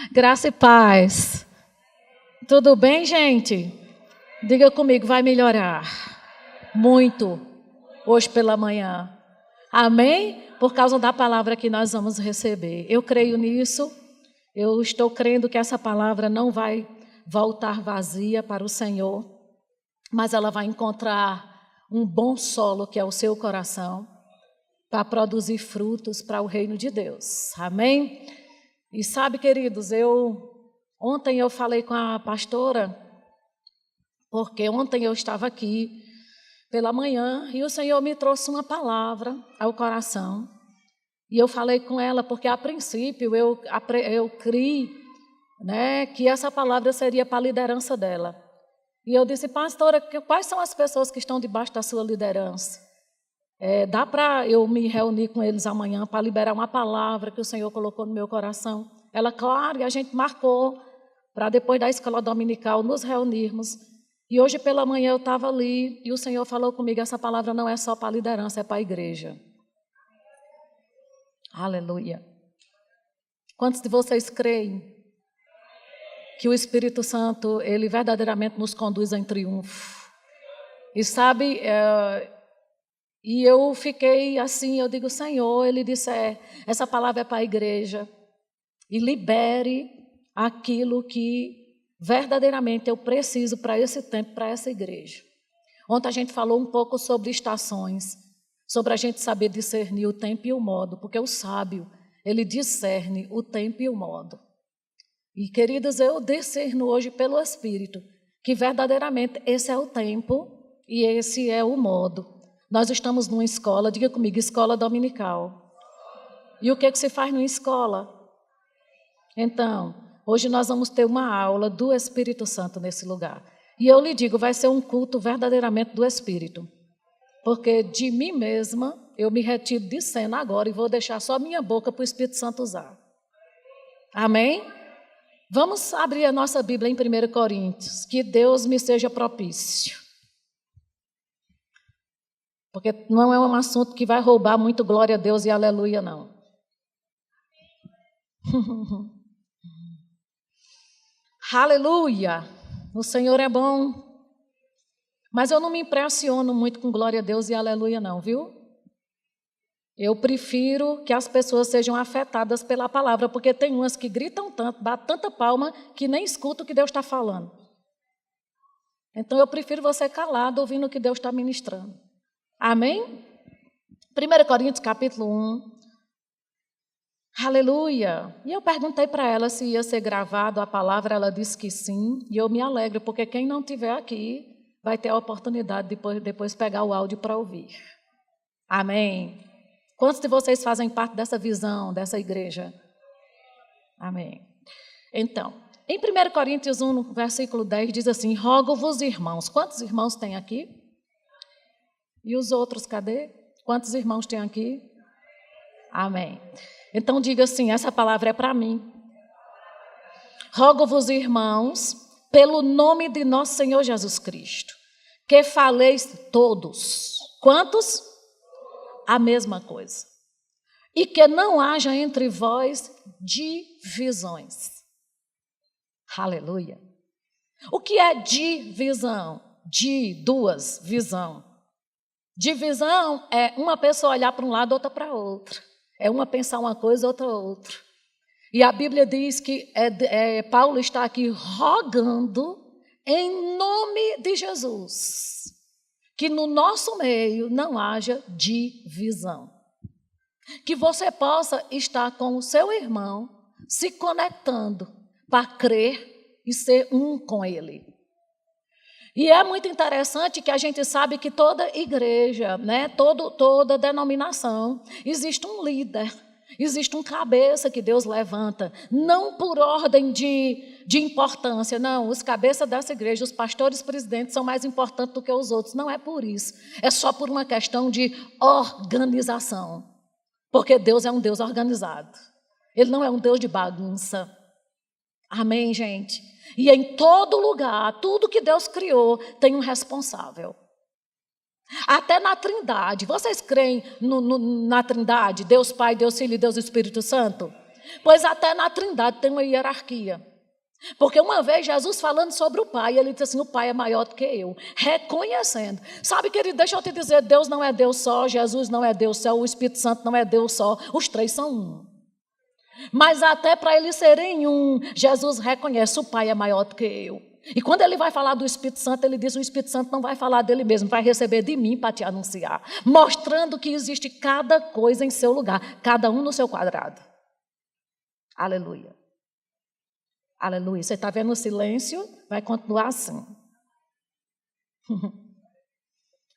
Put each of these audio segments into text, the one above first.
Graça e paz. Tudo bem, gente? Diga comigo, vai melhorar. Muito. Hoje pela manhã. Amém? Por causa da palavra que nós vamos receber. Eu creio nisso. Eu estou crendo que essa palavra não vai voltar vazia para o Senhor, mas ela vai encontrar um bom solo, que é o seu coração, para produzir frutos para o reino de Deus. Amém? E sabe, queridos, ontem eu falei com a pastora, porque ontem eu estava aqui pela manhã e o Senhor me trouxe uma palavra ao coração. E eu falei com ela, porque a princípio eu criei, que essa palavra seria para a liderança dela. E eu disse, pastora, quais são as pessoas que estão debaixo da sua liderança? Dá para eu me reunir com eles amanhã para liberar uma palavra que o Senhor colocou no meu coração? Ela, claro, e a gente marcou para depois da escola dominical nos reunirmos. E hoje pela manhã eu estava ali e o Senhor falou comigo, essa palavra não é só para a liderança, é para a igreja. Aleluia. Quantos de vocês creem que o Espírito Santo, ele verdadeiramente nos conduz em triunfo? E sabe, e eu fiquei assim, eu digo, Senhor, ele disse, essa palavra é para a igreja. E libere aquilo que verdadeiramente eu preciso para esse tempo, para essa igreja. Ontem a gente falou um pouco sobre estações, sobre a gente saber discernir o tempo e o modo, porque o sábio, ele discerne o tempo e o modo. E, queridas, eu discerno hoje pelo Espírito que verdadeiramente esse é o tempo e esse é o modo. Nós estamos numa escola, diga comigo, escola dominical. E o que se faz numa escola? Então, hoje nós vamos ter uma aula do Espírito Santo nesse lugar. E eu lhe digo, vai ser um culto verdadeiramente do Espírito. Porque de mim mesma, eu me retiro de cena agora e vou deixar só minha boca para o Espírito Santo usar. Amém? Vamos abrir a nossa Bíblia em 1 Coríntios. Que Deus me seja propício. Porque não é um assunto que vai roubar muito glória a Deus e aleluia, não. Aleluia! O Senhor é bom. Mas eu não me impressiono muito com glória a Deus e aleluia não, viu? Eu prefiro que as pessoas sejam afetadas pela palavra, porque tem umas que gritam tanto, batem tanta palma, que nem escutam o que Deus está falando. Então eu prefiro você calado, ouvindo o que Deus está ministrando. Amém? 1 Coríntios capítulo 1. Aleluia! E eu perguntei para ela se ia ser gravado a palavra, ela disse que sim, e eu me alegro, porque quem não estiver aqui vai ter a oportunidade de depois pegar o áudio para ouvir. Amém? Quantos de vocês fazem parte dessa visão, dessa igreja? Amém. Então, em 1 Coríntios 1, no versículo 10, diz assim, rogo-vos, irmãos. Quantos irmãos tem aqui? E os outros, cadê? Quantos irmãos tem aqui? Amém. Então, diga assim, essa palavra é para mim. Rogo-vos, irmãos, pelo nome de nosso Senhor Jesus Cristo, que faleis todos. Quantos? A mesma coisa. E que não haja entre vós divisões. Aleluia. O que é divisão? Duas, visão. Divisão é uma pessoa olhar para um lado, outra para outra. É uma pensar uma coisa, outra. E a Bíblia diz que Paulo está aqui rogando em nome de Jesus, que no nosso meio não haja divisão. Que você possa estar com o seu irmão, se conectando para crer e ser um com ele. E é muito interessante que a gente sabe que toda igreja, toda denominação, existe um líder. Existe um cabeça que Deus levanta, não por ordem de importância, não, os cabeças dessa igreja, os pastores presidentes são mais importantes do que os outros, não é por isso, é só por uma questão de organização, porque Deus é um Deus organizado, Ele não é um Deus de bagunça, amém, gente? E em todo lugar, tudo que Deus criou tem um responsável. Até na Trindade. Vocês creem na Trindade? Deus Pai, Deus Filho e Deus Espírito Santo? Pois até na Trindade tem uma hierarquia. Porque uma vez Jesus falando sobre o Pai, ele disse assim, o Pai é maior do que eu, reconhecendo. Sabe, querido, deixa eu te dizer, Deus não é Deus só, Jesus não é Deus só, o Espírito Santo não é Deus só, os três são um. Mas até para eles serem um, Jesus reconhece, o Pai é maior do que eu. E quando ele vai falar do Espírito Santo, ele diz, o Espírito Santo não vai falar dele mesmo, vai receber de mim para te anunciar. Mostrando que existe cada coisa em seu lugar, cada um no seu quadrado. Aleluia. Aleluia. Você está vendo o silêncio? Vai continuar assim.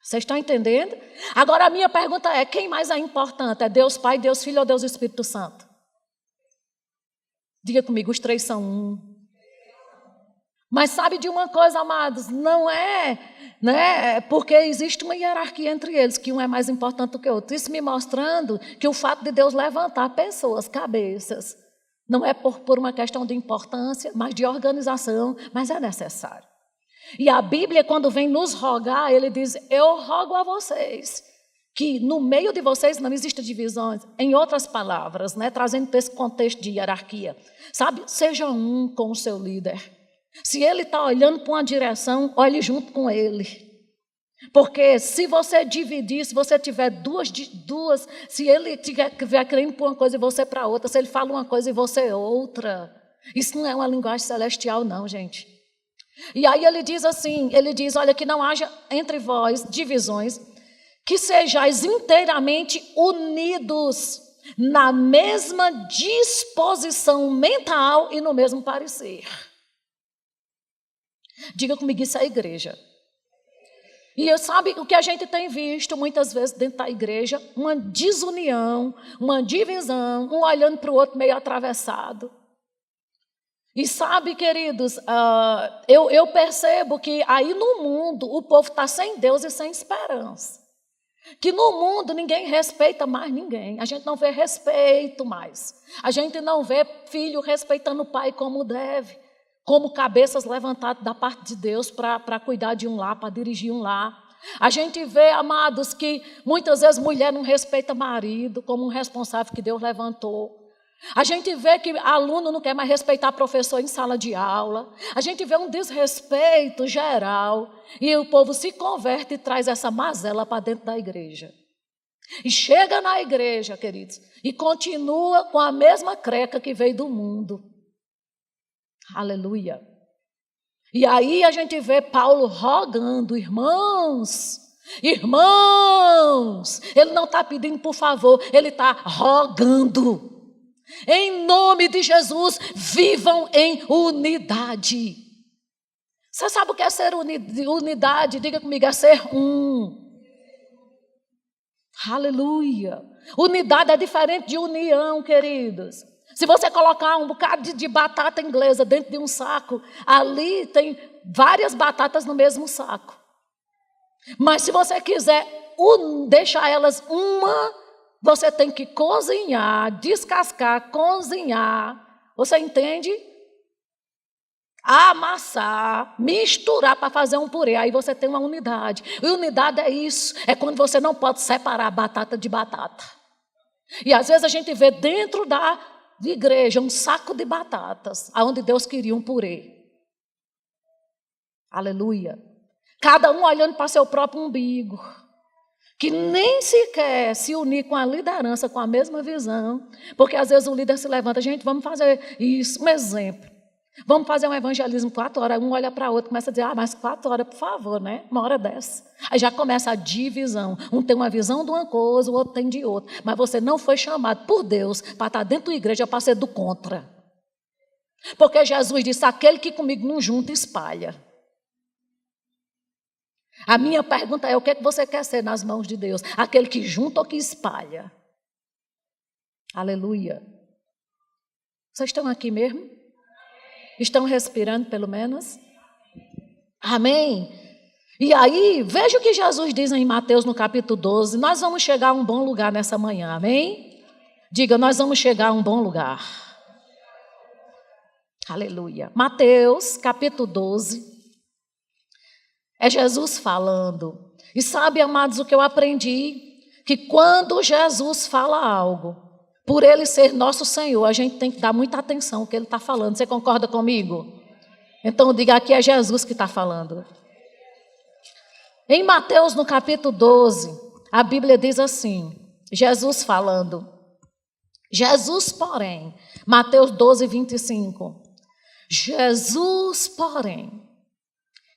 Vocês estão entendendo? Agora a minha pergunta é, quem mais é importante? É Deus Pai, Deus Filho ou Deus Espírito Santo? Diga comigo, os três são um. Mas sabe de uma coisa, amados? Não é, né? Porque existe uma hierarquia entre eles, que um é mais importante do que o outro. Isso me mostrando que o fato de Deus levantar pessoas, cabeças, não é por uma questão de importância, mas de organização, mas é necessário. E a Bíblia, quando vem nos rogar, ele diz, eu rogo a vocês, que no meio de vocês não existe divisões. Em outras palavras, né? Trazendo para esse contexto de hierarquia. Sabe, seja um com o seu líder. Se ele está olhando para uma direção, olhe junto com ele. Porque se você dividir, se você tiver duas, se ele estiver crendo para uma coisa e você para outra, se ele fala uma coisa e você outra, isso não é uma linguagem celestial não, gente. E aí ele diz assim, ele diz, olha, que não haja entre vós divisões, que sejais inteiramente unidos na mesma disposição mental e no mesmo parecer. Diga comigo, isso é a igreja. E sabe o que a gente tem visto muitas vezes dentro da igreja? Uma desunião, uma divisão, um olhando para o outro meio atravessado. E sabe, queridos, eu percebo que aí no mundo o povo está sem Deus e sem esperança. Que no mundo ninguém respeita mais ninguém. A gente não vê respeito mais. A gente não vê filho respeitando o pai como deve. Como cabeças levantadas da parte de Deus para cuidar de um lar, para dirigir um lar. A gente vê, amados, que muitas vezes mulher não respeita marido como um responsável que Deus levantou. A gente vê que aluno não quer mais respeitar professor em sala de aula. A gente vê um desrespeito geral. E o povo se converte e traz essa mazela para dentro da igreja. E chega na igreja, queridos, e continua com a mesma creca que veio do mundo. Aleluia. E aí a gente vê Paulo rogando, irmãos, ele não está pedindo por favor, ele está rogando. Em nome de Jesus, vivam em unidade. Você sabe o que é ser unidade? Diga comigo, é ser um. Aleluia. Unidade é diferente de união, queridos. Se você colocar um bocado de batata inglesa dentro de um saco, ali tem várias batatas no mesmo saco. Mas se você quiser deixar elas uma, você tem que cozinhar, descascar, cozinhar. Você entende? Amassar, misturar para fazer um purê. Aí você tem uma unidade. E unidade é isso. É quando você não pode separar batata de batata. E às vezes a gente vê dentro da igreja um saco de batatas, aonde Deus queria um purê. Aleluia. Cada um olhando para seu próprio umbigo, que nem sequer se unir com a liderança, com a mesma visão, porque às vezes o líder se levanta, gente, vamos fazer isso, um exemplo. Vamos fazer um evangelismo 4 horas, um olha para o outro, começa a dizer, mas 4 horas, por favor, né? Uma hora dessa. Aí já começa a divisão. Um tem uma visão de uma coisa, o outro tem de outra. Mas você não foi chamado por Deus para estar dentro da igreja para ser do contra. Porque Jesus disse, aquele que comigo não junta, espalha. A minha pergunta é, o que é que você quer ser nas mãos de Deus? Aquele que junta ou que espalha? Aleluia. Vocês estão aqui mesmo? Estão respirando pelo menos? Amém? E aí, veja o que Jesus diz em Mateus no capítulo 12. Nós vamos chegar a um bom lugar nessa manhã, amém? Diga, nós vamos chegar a um bom lugar. Aleluia. Mateus capítulo 12. É Jesus falando. E sabe, amados, o que eu aprendi? Que quando Jesus fala algo, Por Ele ser nosso Senhor, a gente tem que dar muita atenção ao que Ele está falando. Você concorda comigo? Então diga, aqui é Jesus que está falando. Em Mateus, no capítulo 12, a Bíblia diz assim, Jesus falando. Jesus, porém, Mateus 12, 25. Jesus, porém,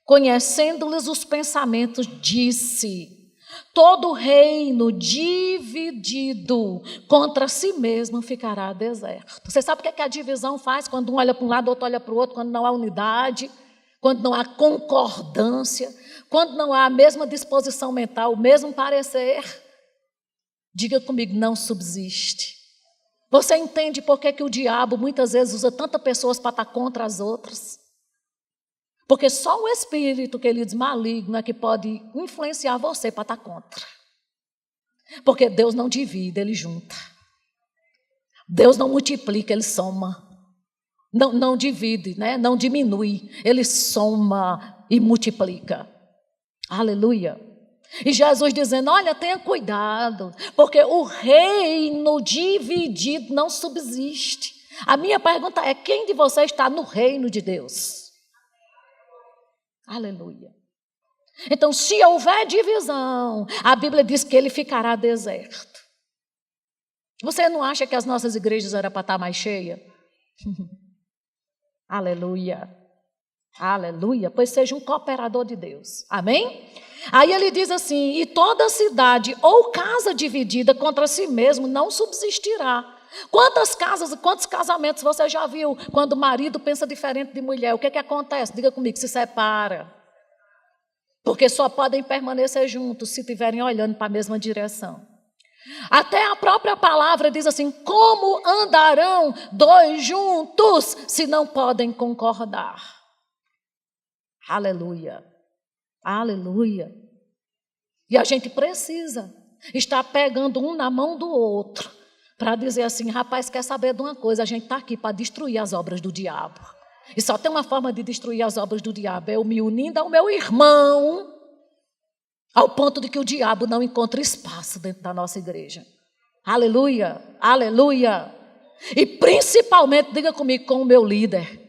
conhecendo-lhes os pensamentos, disse: todo reino dividido contra si mesmo ficará deserto. Você sabe o que a divisão faz? Quando um olha para um lado, o outro olha para o outro, quando não há unidade, quando não há concordância, quando não há a mesma disposição mental, o mesmo parecer. Diga comigo, não subsiste. Você entende por que o diabo muitas vezes usa tantas pessoas para estar contra as outras? Porque só o espírito que ele diz maligno é que pode influenciar você para estar contra. Porque Deus não divide, Ele junta. Deus não multiplica, Ele soma. Não divide, né? Não diminui, Ele soma e multiplica. Aleluia. E Jesus dizendo, olha, tenha cuidado, porque o reino dividido não subsiste. A minha pergunta é, quem de vocês está no reino de Deus? Aleluia. Então, se houver divisão, a Bíblia diz que ele ficará deserto. Você não acha que as nossas igrejas eram para estar mais cheias? Aleluia. Aleluia. Pois seja um cooperador de Deus. Amém? Aí ele diz assim, e toda cidade ou casa dividida contra si mesmo não subsistirá. Quantas casas, quantos casamentos você já viu quando o marido pensa diferente de mulher? O que acontece? Diga comigo, se separa. Porque só podem permanecer juntos se estiverem olhando para a mesma direção. Até a própria palavra diz assim, como andarão dois juntos se não podem concordar? Aleluia. Aleluia. E a gente precisa estar pegando um na mão do outro para dizer assim, rapaz, quer saber de uma coisa? A gente está aqui para destruir as obras do diabo. E só tem uma forma de destruir as obras do diabo, é eu me unindo ao meu irmão, ao ponto de que o diabo não encontre espaço dentro da nossa igreja. Aleluia, aleluia. E principalmente, diga comigo, com o meu líder.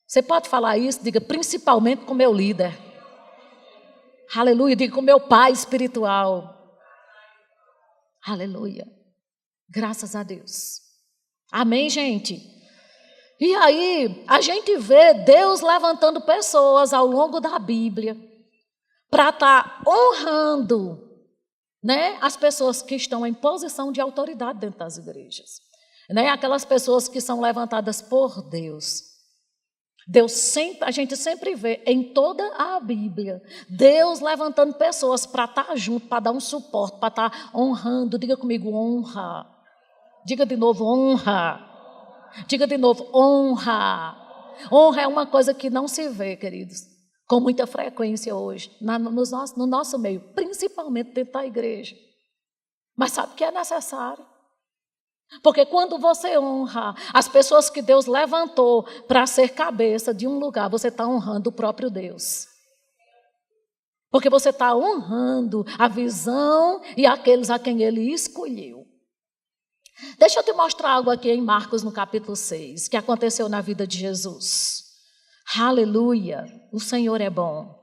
Você pode falar isso? Diga, principalmente com o meu líder. Aleluia, diga com o meu pai espiritual. Aleluia. Graças a Deus. Amém, gente? E aí, a gente vê Deus levantando pessoas ao longo da Bíblia para estar honrando, né, as pessoas que estão em posição de autoridade dentro das igrejas. Né, aquelas pessoas que são levantadas por Deus. Deus sempre, a gente sempre vê em toda a Bíblia, Deus levantando pessoas para estar junto, para dar um suporte, para estar honrando. Diga comigo, honra. Diga de novo, honra. Diga de novo, honra. Honra é uma coisa que não se vê, queridos, com muita frequência hoje, no nosso meio, principalmente dentro da igreja. Mas sabe que é necessário? Porque quando você honra as pessoas que Deus levantou para ser cabeça de um lugar, você está honrando o próprio Deus. Porque você está honrando a visão e aqueles a quem Ele escolheu. Deixa eu te mostrar algo aqui em Marcos, no capítulo 6, que aconteceu na vida de Jesus. Aleluia, o Senhor é bom.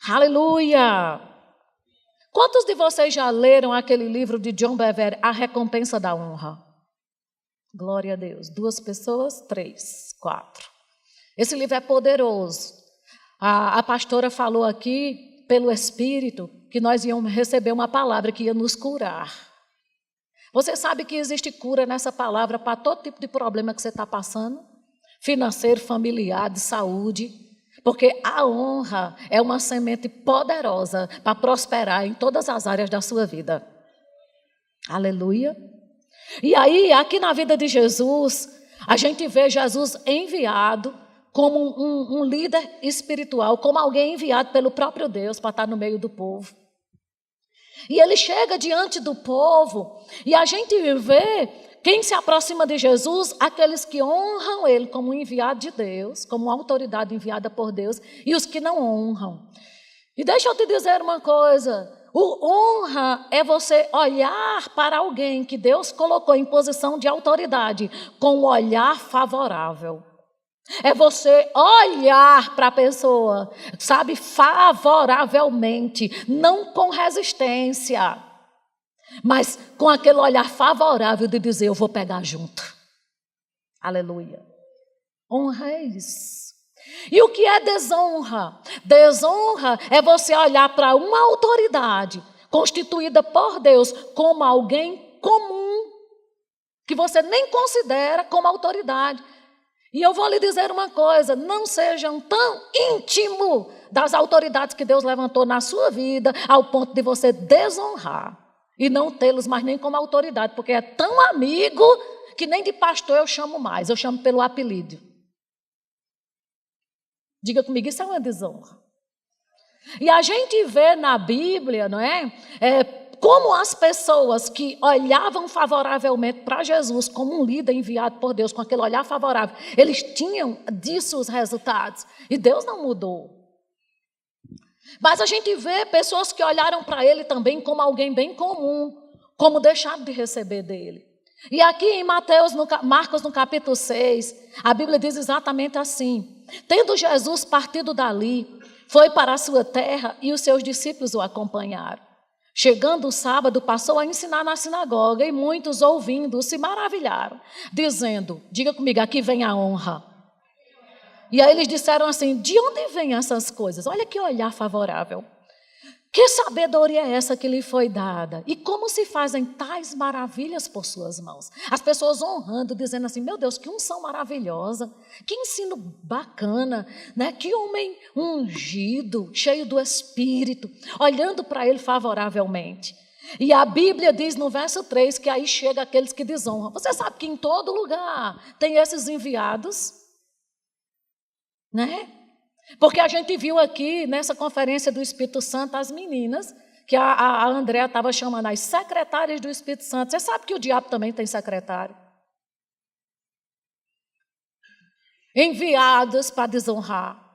Aleluia. Quantos de vocês já leram aquele livro de John Bevere, A Recompensa da Honra? Glória a Deus. 2 pessoas, 3, 4. Esse livro é poderoso. A pastora falou aqui, pelo Espírito, que nós íamos receber uma palavra que ia nos curar. Você sabe que existe cura nessa palavra para todo tipo de problema que você está passando? Financeiro, familiar, de saúde. Porque a honra é uma semente poderosa para prosperar em todas as áreas da sua vida. Aleluia. E aí, aqui na vida de Jesus, a gente vê Jesus enviado como um líder espiritual, como alguém enviado pelo próprio Deus para estar no meio do povo. E ele chega diante do povo e a gente vê quem se aproxima de Jesus, aqueles que honram Ele como um enviado de Deus, como uma autoridade enviada por Deus, e os que não honram. E deixa eu te dizer uma coisa, Honra é você olhar para alguém que Deus colocou em posição de autoridade com um olhar favorável. É você olhar para a pessoa, sabe, favoravelmente, não com resistência, mas com aquele olhar favorável de dizer, eu vou pegar junto. Aleluia. Honra é isso. E o que é desonra? Desonra é você olhar para uma autoridade constituída por Deus como alguém comum, que você nem considera como autoridade. E eu vou lhe dizer uma coisa, não sejam tão íntimos das autoridades que Deus levantou na sua vida, ao ponto de você desonrar e não tê-los mais nem como autoridade, porque é tão amigo que nem de pastor eu chamo mais, eu chamo pelo apelido. Diga comigo, isso é uma desonra. E a gente vê na Bíblia, não é? Como as pessoas que olhavam favoravelmente para Jesus como um líder enviado por Deus, com aquele olhar favorável, eles tinham disso os resultados. E Deus não mudou. Mas a gente vê pessoas que olharam para ele também como alguém bem comum, como deixaram de receber dele. E aqui em Marcos, no capítulo 6, a Bíblia diz exatamente assim: tendo Jesus partido dali, foi para a sua terra e os seus discípulos o acompanharam. Chegando o sábado, passou a ensinar na sinagoga e muitos ouvindo se maravilharam, dizendo, diga comigo, aqui vem a honra. E aí eles disseram assim, de onde vêm essas coisas? Olha que olhar favorável. Que sabedoria é essa que lhe foi dada? E como se fazem tais maravilhas por suas mãos? As pessoas honrando, dizendo assim, meu Deus, que unção maravilhosa, que ensino bacana, né? Que homem ungido, cheio do Espírito, olhando para ele favoravelmente. E a Bíblia diz no verso 3 que aí chega aqueles que desonram. Você sabe que em todo lugar tem esses enviados, né? Porque a gente viu aqui, nessa conferência do Espírito Santo, as meninas, que a Andréa estava chamando as secretárias do Espírito Santo. Você sabe que o diabo também tem secretário? Enviados para desonrar.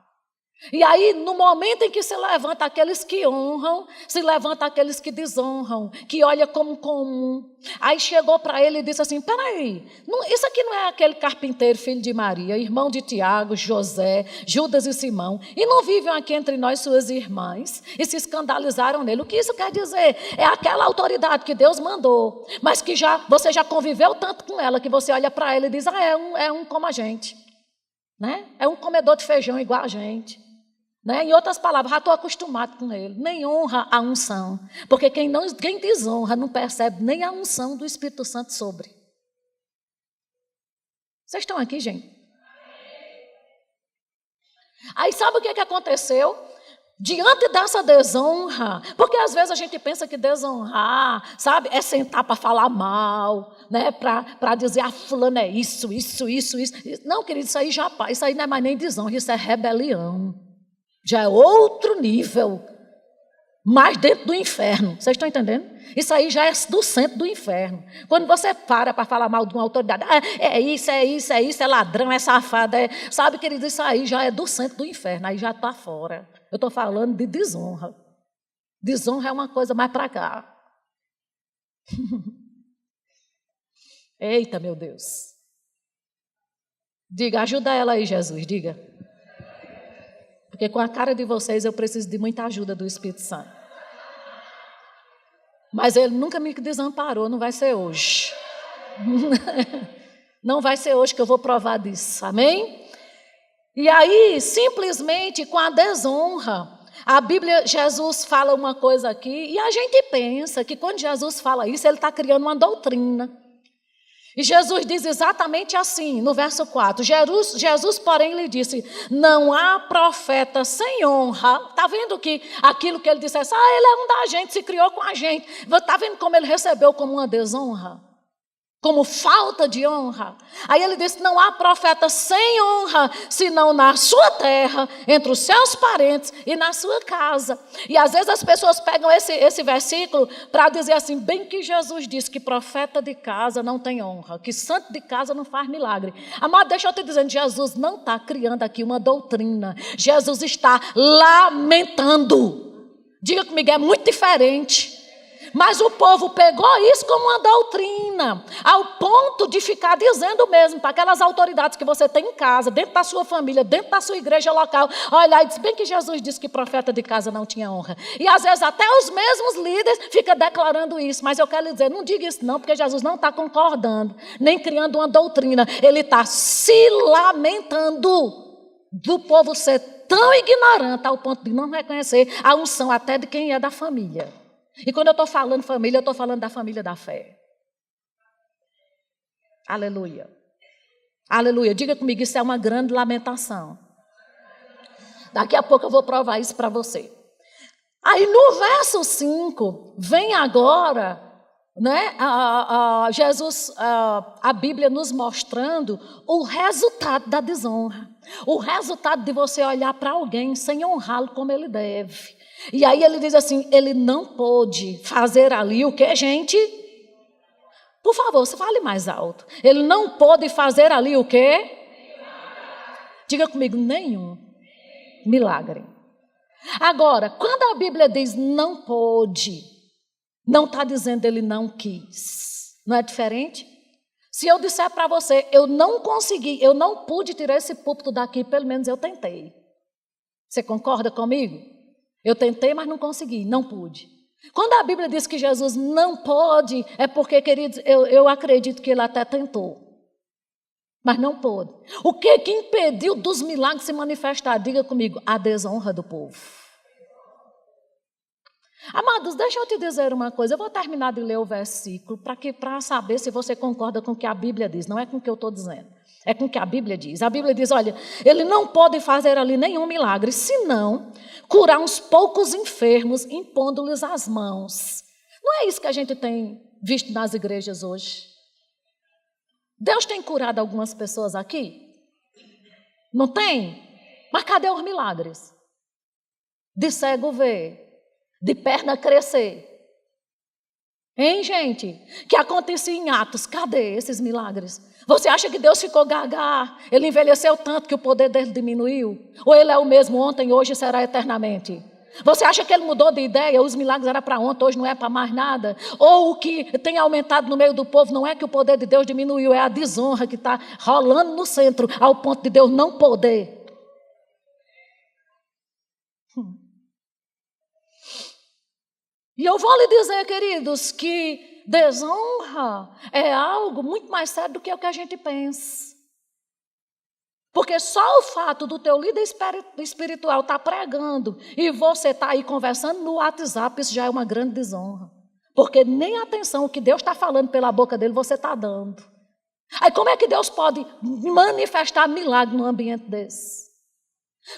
E aí, no momento em que se levanta aqueles que honram, se levanta aqueles que desonram, que olha como comum. Aí chegou para ele e disse assim, peraí, isso aqui não é aquele carpinteiro, filho de Maria, irmão de Tiago, José, Judas e Simão, e não vivem aqui entre nós suas irmãs, e se escandalizaram nele. O que isso quer dizer? É aquela autoridade que Deus mandou, mas que você já conviveu tanto com ela, que você olha para ela e diz, é um como a gente, né? É um comedor de feijão igual a gente. Né? Em outras palavras, já estou acostumado com ele. Nem honra a unção. Porque quem desonra não percebe nem a unção do Espírito Santo sobre. Vocês estão aqui, gente? Aí sabe o que aconteceu? Diante dessa desonra, porque às vezes a gente pensa que desonrar, sabe, é sentar para falar mal, né, para dizer, fulano é isso. Não, querido, isso aí não é mais nem desonra, isso é rebelião. Já é outro nível, mais dentro do inferno. Vocês estão entendendo? Isso aí já é do centro do inferno. Quando você para falar mal de uma autoridade, é isso, é ladrão, é safado, sabe, querido, isso aí já é do centro do inferno, aí já está fora. Eu estou falando de desonra. Desonra é uma coisa mais para cá. Eita, meu Deus. Diga, ajuda ela aí, Jesus, diga. Porque com a cara de vocês eu preciso de muita ajuda do Espírito Santo. Mas ele nunca me desamparou, não vai ser hoje. Não vai ser hoje que eu vou provar disso, amém? E aí, simplesmente com a desonra, a Bíblia, Jesus fala uma coisa aqui, e a gente pensa que quando Jesus fala isso, ele está criando uma doutrina. E Jesus diz exatamente assim, no verso 4, Jesus, porém, lhe disse, não há profeta sem honra. Está vendo que aquilo que ele dissesse, ele é um da gente, se criou com a gente. Está vendo como ele recebeu como uma desonra? Como falta de honra. Aí ele disse, não há profeta sem honra, senão na sua terra, entre os seus parentes e na sua casa. E às vezes as pessoas pegam esse versículo para dizer assim, bem que Jesus disse que profeta de casa não tem honra, que santo de casa não faz milagre. Amado, deixa eu te dizer, Jesus não está criando aqui uma doutrina. Jesus está lamentando Diga comigo, é muito diferente. Mas o povo pegou isso como uma doutrina, ao ponto de ficar dizendo mesmo para aquelas autoridades que você tem em casa, dentro da sua família, dentro da sua igreja local. Olha, e diz bem que Jesus disse que profeta de casa não tinha honra. E às vezes até os mesmos líderes ficam declarando isso. Mas eu quero lhe dizer, não diga isso não, porque Jesus não está concordando, nem criando uma doutrina. Ele está se lamentando do povo ser tão ignorante ao ponto de não reconhecer a unção até de quem é da família. E quando eu estou falando família, eu estou falando da família da fé. Aleluia. Aleluia. Diga comigo, isso é uma grande lamentação. Daqui a pouco eu vou provar isso para você. Aí no verso 5, vem agora, né, Jesus, a Bíblia nos mostrando o resultado da desonra. O resultado de você olhar para alguém sem honrá-lo como ele deve. E aí ele diz assim, ele não pôde fazer ali o que, gente? Por favor, você fale mais alto. Ele não pôde fazer ali o quê? Diga comigo, nenhum milagre. Agora, quando a Bíblia diz não pôde, não está dizendo ele não quis. Não é diferente? Se eu disser para você, eu não consegui, eu não pude tirar esse púlpito daqui, pelo menos eu tentei. Você concorda comigo? Eu tentei, mas não consegui, não pude. Quando a Bíblia diz que Jesus não pode, é porque, queridos, eu acredito que ele até tentou, mas não pôde. O que impediu dos milagres se manifestar? Diga comigo, a desonra do povo. Amados, deixa eu te dizer uma coisa, eu vou terminar de ler o versículo para saber se você concorda com o que a Bíblia diz, não é com o que eu estou dizendo. É com o que a Bíblia diz. A Bíblia diz, olha, ele não pode fazer ali nenhum milagre, senão curar uns poucos enfermos, impondo-lhes as mãos. Não é isso que a gente tem visto nas igrejas hoje? Deus tem curado algumas pessoas aqui? Não tem? Mas cadê os milagres? De cego ver, de perna crescer. Hein, gente? Que acontecia em Atos, cadê esses milagres? Você acha que Deus ficou gaga? Ele envelheceu tanto que o poder dele diminuiu? Ou ele é o mesmo ontem, hoje e será eternamente? Você acha que ele mudou de ideia? Os milagres eram para ontem, hoje não é para mais nada? Ou o que tem aumentado no meio do povo não é que o poder de Deus diminuiu, é a desonra que está rolando no centro, ao ponto de Deus não poder. E eu vou lhe dizer, queridos, que desonra é algo muito mais sério do que o que a gente pensa. Porque só o fato do teu líder espiritual estar pregando e você estar aí conversando no WhatsApp, isso já é uma grande desonra. Porque nem atenção o que Deus está falando pela boca dele você está dando. Aí como é que Deus pode manifestar milagre num ambiente desse?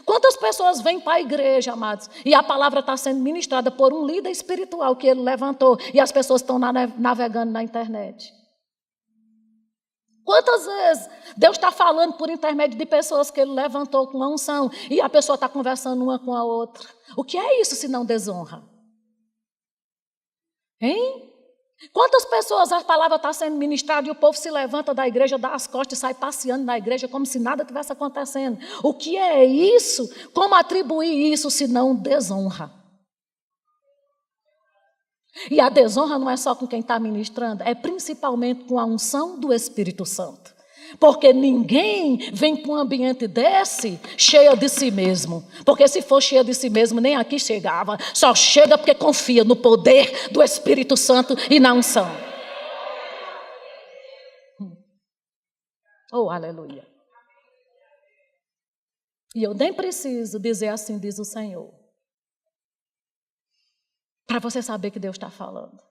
Quantas pessoas vêm para a igreja, amados, e a palavra está sendo ministrada por um líder espiritual que ele levantou e as pessoas estão navegando na internet? Quantas vezes Deus está falando por intermédio de pessoas que ele levantou com a unção e a pessoa está conversando uma com a outra? O que é isso se não desonra? Hein? Quantas pessoas a palavra está sendo ministrada e o povo se levanta da igreja, dá as costas e sai passeando na igreja como se nada tivesse acontecendo? O que é isso? Como atribuir isso se não desonra? E a desonra não é só com quem está ministrando, é principalmente com a unção do Espírito Santo. Porque ninguém vem para um ambiente desse cheia de si mesmo. Porque se for cheia de si mesmo, nem aqui chegava. Só chega porque confia no poder do Espírito Santo e na unção. Oh, aleluia. E eu nem preciso dizer assim, diz o Senhor. Para você saber que Deus está falando.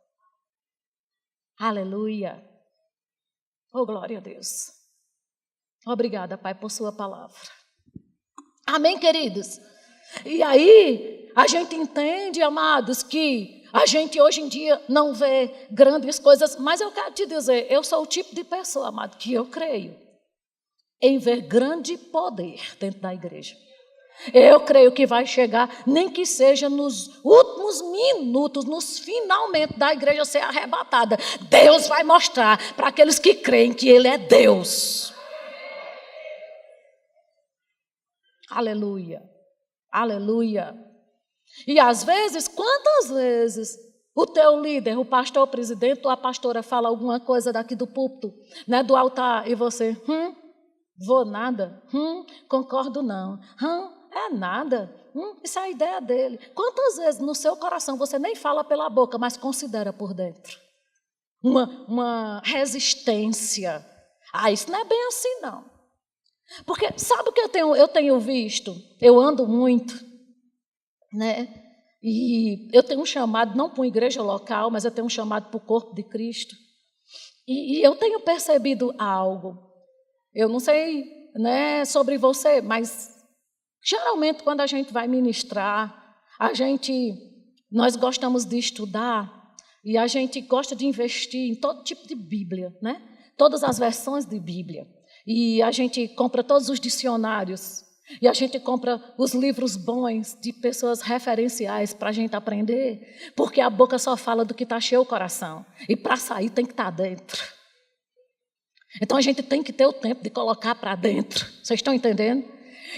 Aleluia. Oh, glória a Deus. Obrigada, Pai, por sua palavra. Amém, queridos? E aí, a gente entende, amados, que a gente hoje em dia não vê grandes coisas, mas eu quero te dizer, eu sou o tipo de pessoa, amado, que eu creio em ver grande poder dentro da igreja. Eu creio que vai chegar, nem que seja nos últimos minutos, nos finalmente da igreja ser arrebatada. Deus vai mostrar para aqueles que creem que Ele é Deus. Aleluia, aleluia. E às vezes, quantas vezes o teu líder, o pastor, o presidente ou a pastora fala alguma coisa daqui do púlpito, né, do altar, e você, vou nada, concordo não, é nada, isso é a ideia dele. Quantas vezes no seu coração você nem fala pela boca, mas considera por dentro? Uma resistência. Isso não é bem assim não. Porque sabe o que eu tenho visto? Eu ando muito, né? E eu tenho um chamado, não para uma igreja local, mas eu tenho um chamado para o corpo de Cristo. E eu tenho percebido algo. Eu não sei, né, sobre você, mas geralmente quando a gente vai ministrar, nós gostamos de estudar e a gente gosta de investir em todo tipo de Bíblia, né? Todas as versões de Bíblia. E a gente compra todos os dicionários. E a gente compra os livros bons de pessoas referenciais para a gente aprender, porque a boca só fala do que está cheio o coração. E para sair tem que estar dentro. Então a gente tem que ter o tempo de colocar para dentro. Vocês estão entendendo?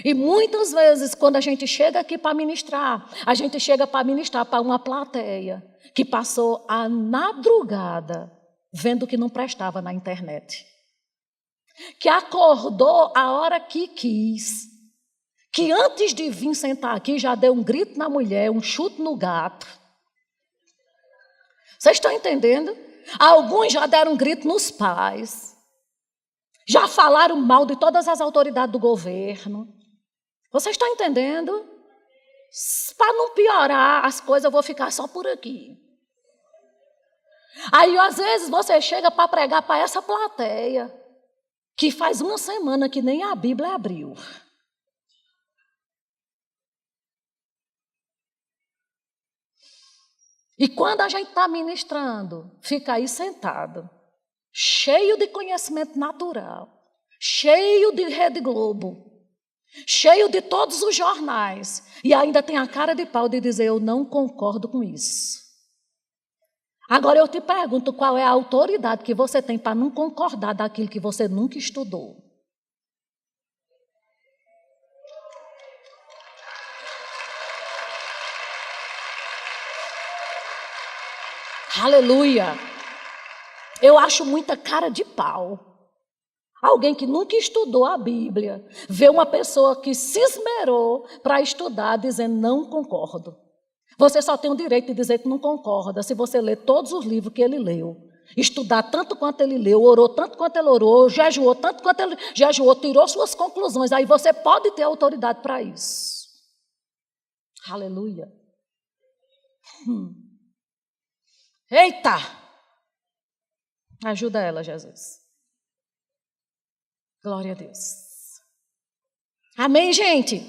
E muitas vezes, quando a gente chega aqui para ministrar, a gente chega para ministrar para uma plateia que passou a madrugada vendo que não prestava na internet. Que acordou a hora que quis. Que antes de vir sentar aqui já deu um grito na mulher, um chute no gato. Vocês estão entendendo? Alguns já deram um grito nos pais. Já falaram mal de todas as autoridades do governo. Vocês estão entendendo? Para não piorar as coisas, eu vou ficar só por aqui. Aí, às vezes, você chega para pregar para essa plateia, que faz uma semana que nem a Bíblia abriu. E quando a gente está ministrando, fica aí sentado, cheio de conhecimento natural, cheio de Rede Globo, cheio de todos os jornais, e ainda tem a cara de pau de dizer, eu não concordo com isso. Agora eu te pergunto, qual é a autoridade que você tem para não concordar daquilo que você nunca estudou? Aleluia! Eu acho muita cara de pau. Alguém que nunca estudou a Bíblia, vê uma pessoa que se esmerou para estudar, dizendo, não concordo. Você só tem o direito de dizer que não concorda se você ler todos os livros que ele leu. Estudar tanto quanto ele leu, orou tanto quanto ele orou, jejuou tanto quanto ele jejuou, tirou suas conclusões. Aí você pode ter autoridade para isso. Aleluia! Eita! Ajuda ela, Jesus. Glória a Deus. Amém, gente?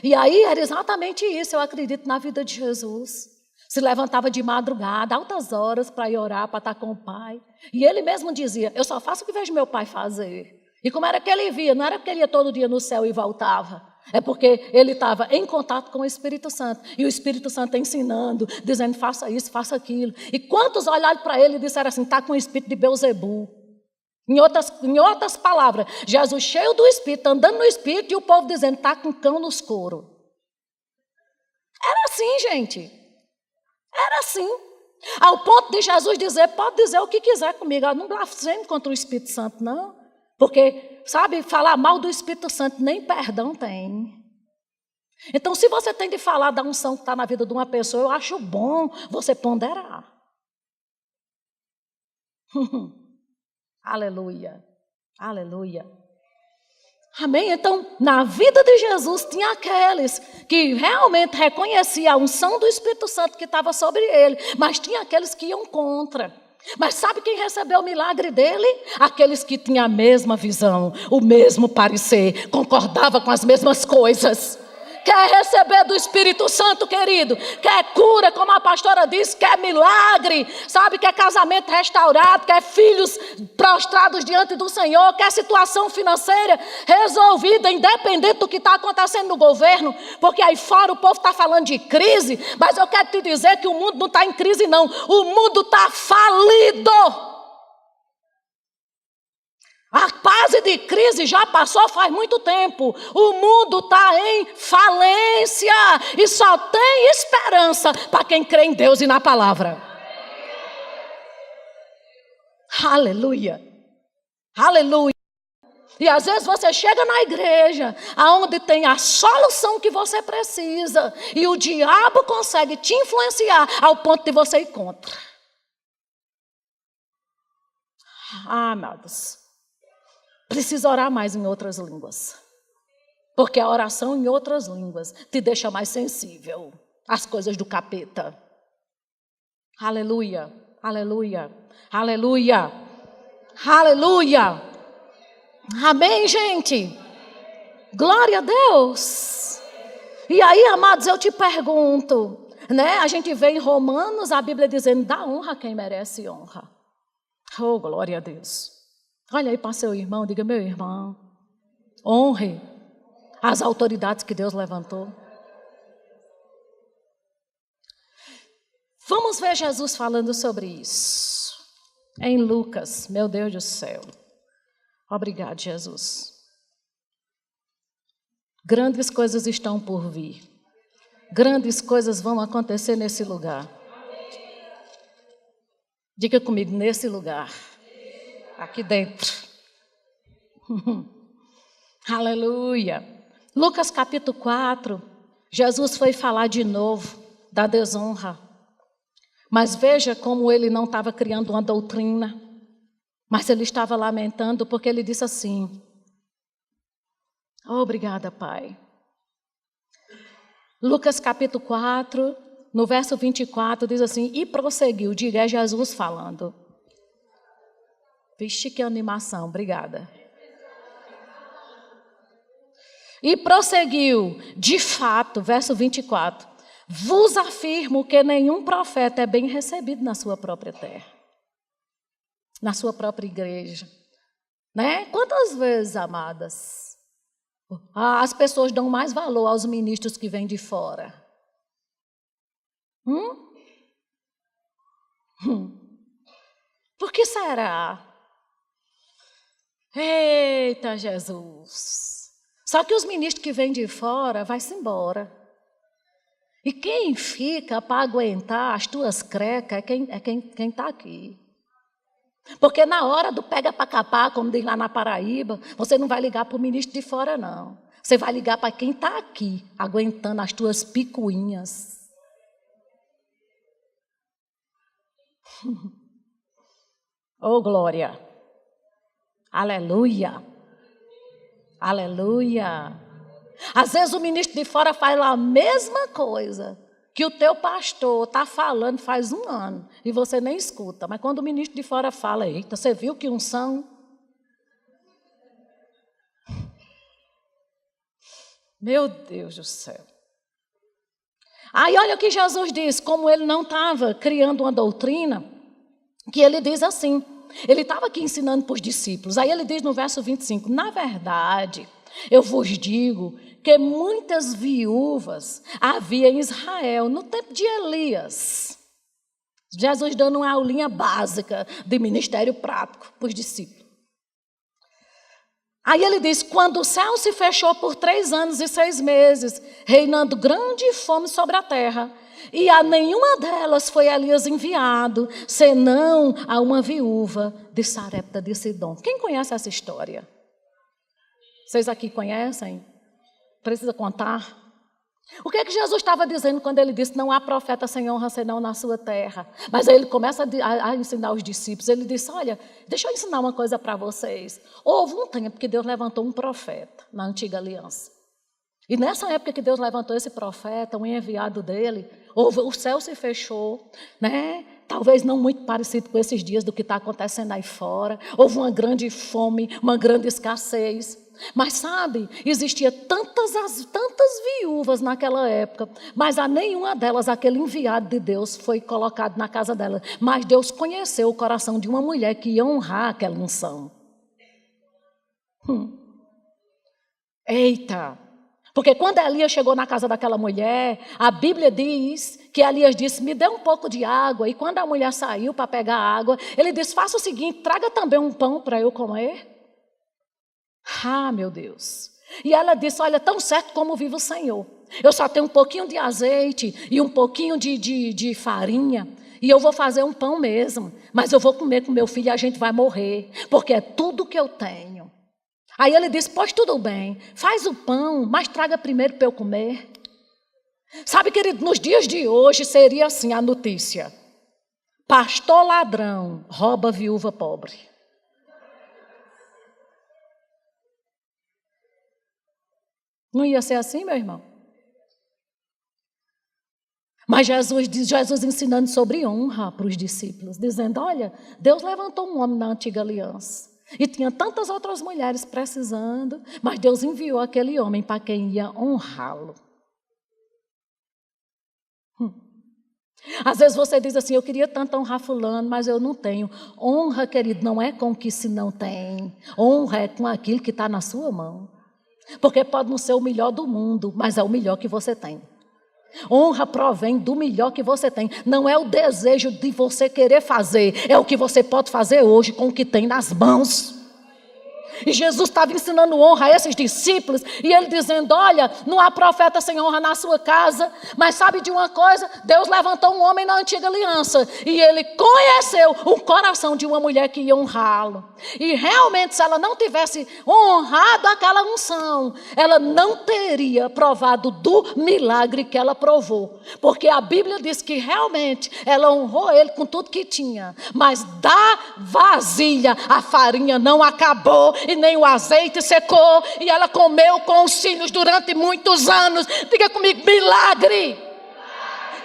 E aí era exatamente isso, eu acredito, na vida de Jesus. Se levantava de madrugada, altas horas, para ir orar, para estar com o Pai. E ele mesmo dizia, eu só faço o que vejo meu Pai fazer. E como era que ele via? Não era porque ele ia todo dia no céu e voltava. É porque ele estava em contato com o Espírito Santo. E o Espírito Santo ensinando, dizendo, faça isso, faça aquilo. E quantos olharam para ele e disseram assim, está com o espírito de Beelzebul. Em outras palavras, Jesus cheio do Espírito, andando no Espírito, e o povo dizendo, está com cão nos coros. Era assim, gente. Era assim. Ao ponto de Jesus dizer, pode dizer o que quiser comigo. Eu não blasfemo contra o Espírito Santo, não. Porque, sabe, falar mal do Espírito Santo nem perdão tem. Então, se você tem de falar da unção que está na vida de uma pessoa, eu acho bom você ponderar. Aleluia, aleluia. Amém? Então, na vida de Jesus, tinha aqueles que realmente reconheciam a unção do Espírito Santo que estava sobre ele, mas tinha aqueles que iam contra. Mas sabe quem recebeu o milagre dele? Aqueles que tinham a mesma visão, o mesmo parecer, concordava com as mesmas coisas. Quer receber do Espírito Santo, querido? Quer cura, como a pastora disse? Quer milagre? Sabe? Quer casamento restaurado? Quer filhos prostrados diante do Senhor? Quer situação financeira resolvida, independente do que está acontecendo no governo? Porque aí fora o povo está falando de crise, mas eu quero te dizer que o mundo não está em crise, não. O mundo está falido. A fase de crise já passou faz muito tempo. O mundo está em falência e só tem esperança para quem crê em Deus e na palavra. Aleluia. Aleluia. E às vezes você chega na igreja, aonde tem a solução que você precisa, e o diabo consegue te influenciar ao ponto de você ir contra. Amados, precisa orar mais em outras línguas. Porque a oração em outras línguas te deixa mais sensível às coisas do capeta. Aleluia, aleluia, aleluia, aleluia. Amém, gente? Glória a Deus. E aí, amados, eu te pergunto, né? A gente vê em Romanos a Bíblia dizendo, dá honra a quem merece honra. Oh, glória a Deus. Olha aí para seu irmão, diga, meu irmão, honre as autoridades que Deus levantou. Vamos ver Jesus falando sobre isso. Em Lucas, meu Deus do céu. Obrigado, Jesus. Grandes coisas estão por vir. Grandes coisas vão acontecer nesse lugar. Diga comigo, nesse lugar. Aqui dentro. Aleluia. Lucas capítulo 4. Jesus foi falar de novo da desonra. Mas veja como ele não estava criando uma doutrina. Mas ele estava lamentando porque ele disse assim, obrigada, Pai. Lucas capítulo 4, no verso 24, diz assim, e prosseguiu, diga, é Jesus falando. Vixe, que animação, obrigada. E prosseguiu, de fato, verso 24, vos afirmo que nenhum profeta é bem recebido na sua própria terra. Na sua própria igreja, né? Quantas vezes, amadas, as pessoas dão mais valor aos ministros que vêm de fora? Por que será? Eita, Jesus! Só que os ministros que vêm de fora vai-se embora. E quem fica para aguentar as tuas crecas é quem está aqui. Porque na hora do pega para capar, como diz lá na Paraíba, você não vai ligar para o ministro de fora, não. Você vai ligar para quem está aqui, aguentando as tuas picuinhas. Oh, glória! Aleluia! Aleluia! Às vezes o ministro de fora faz a mesma coisa que o teu pastor está falando faz um ano e você nem escuta. Mas quando o ministro de fora fala, eita, você viu que unção? Meu Deus do céu. Aí olha o que Jesus diz, como ele não estava criando uma doutrina, que ele diz assim, ele estava aqui ensinando para os discípulos, aí ele diz no verso 25, na verdade, eu vos digo que muitas viúvas havia em Israel no tempo de Elias. Jesus dando uma aulinha básica de ministério prático para os discípulos. Aí ele diz, quando o céu se fechou por 3 anos e 6 meses, reinando grande fome sobre a terra, e a nenhuma delas foi Elias enviado, senão a uma viúva de Sarepta de Sidom. Quem conhece essa história? Vocês aqui conhecem? Precisa contar? O que é que Jesus estava dizendo quando ele disse, não há profeta sem honra senão na sua terra? Mas aí ele começa a ensinar os discípulos, ele disse, olha, deixa eu ensinar uma coisa para vocês. Houve um tempo que Deus levantou um profeta na antiga aliança. E nessa época que Deus levantou esse profeta, um enviado dele, o céu se fechou, né? Talvez não muito parecido com esses dias do que está acontecendo aí fora. Houve uma grande fome, uma grande escassez. Mas sabe, existia tantas viúvas naquela época, mas a nenhuma delas aquele enviado de Deus foi colocado na casa dela. Mas Deus conheceu o coração de uma mulher que ia honrar aquela unção. Eita! Porque quando Elias chegou na casa daquela mulher, a Bíblia diz que Elias disse, me dê um pouco de água. E quando a mulher saiu para pegar água, ele disse, faça o seguinte, traga também um pão para eu comer. Ah, meu Deus. E ela disse, olha, tão certo como vive o Senhor. Eu só tenho um pouquinho de azeite e um pouquinho de farinha. E eu vou fazer um pão mesmo. Mas eu vou comer com meu filho e a gente vai morrer. Porque é tudo que eu tenho. Aí ele disse, pois tudo bem. Faz o pão, mas traga primeiro para eu comer. Sabe, querido, nos dias de hoje seria assim a notícia. Pastor ladrão rouba viúva pobre. Não ia ser assim, meu irmão? Mas Jesus ensinando sobre honra para os discípulos, dizendo, olha, Deus levantou um homem na antiga aliança. E tinha tantas outras mulheres precisando, mas Deus enviou aquele homem para quem ia honrá-lo. Às vezes você diz assim, eu queria tanto honrar fulano, mas eu não tenho. Honra, querido, não é com o que se não tem. Honra é com aquilo que está na sua mão. Porque pode não ser o melhor do mundo, mas é o melhor que você tem. Honra provém do melhor que você tem. Não é o desejo de você querer fazer, é o que você pode fazer hoje com o que tem nas mãos. E Jesus estava ensinando honra a esses discípulos, e ele dizendo, olha, não há profeta sem honra na sua casa, mas sabe de uma coisa? Deus levantou um homem na antiga aliança, e ele conheceu o coração de uma mulher que ia honrá-lo. E realmente, se ela não tivesse honrado aquela unção, ela não teria provado do milagre que ela provou. Porque a Bíblia diz que realmente ela honrou ele com tudo que tinha, mas da vasilha a farinha não acabou, e nem o azeite secou, e ela comeu com os filhos durante muitos anos. Diga comigo, milagre.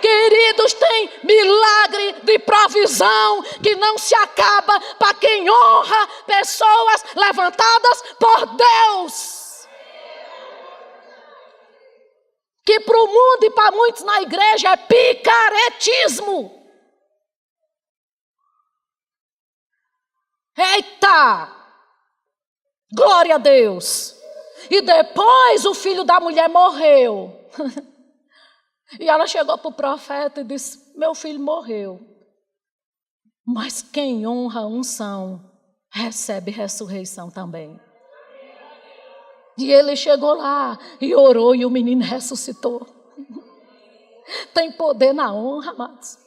Queridos, tem milagre de provisão que não se acaba para quem honra pessoas levantadas por Deus. Que para o mundo e para muitos na igreja é picaretismo. Eita! Glória a Deus. E depois o filho da mulher morreu. E ela chegou para o profeta e disse, meu filho morreu. Mas quem honra a unção, recebe ressurreição também. E ele chegou lá e orou e o menino ressuscitou. Tem poder na honra, amados.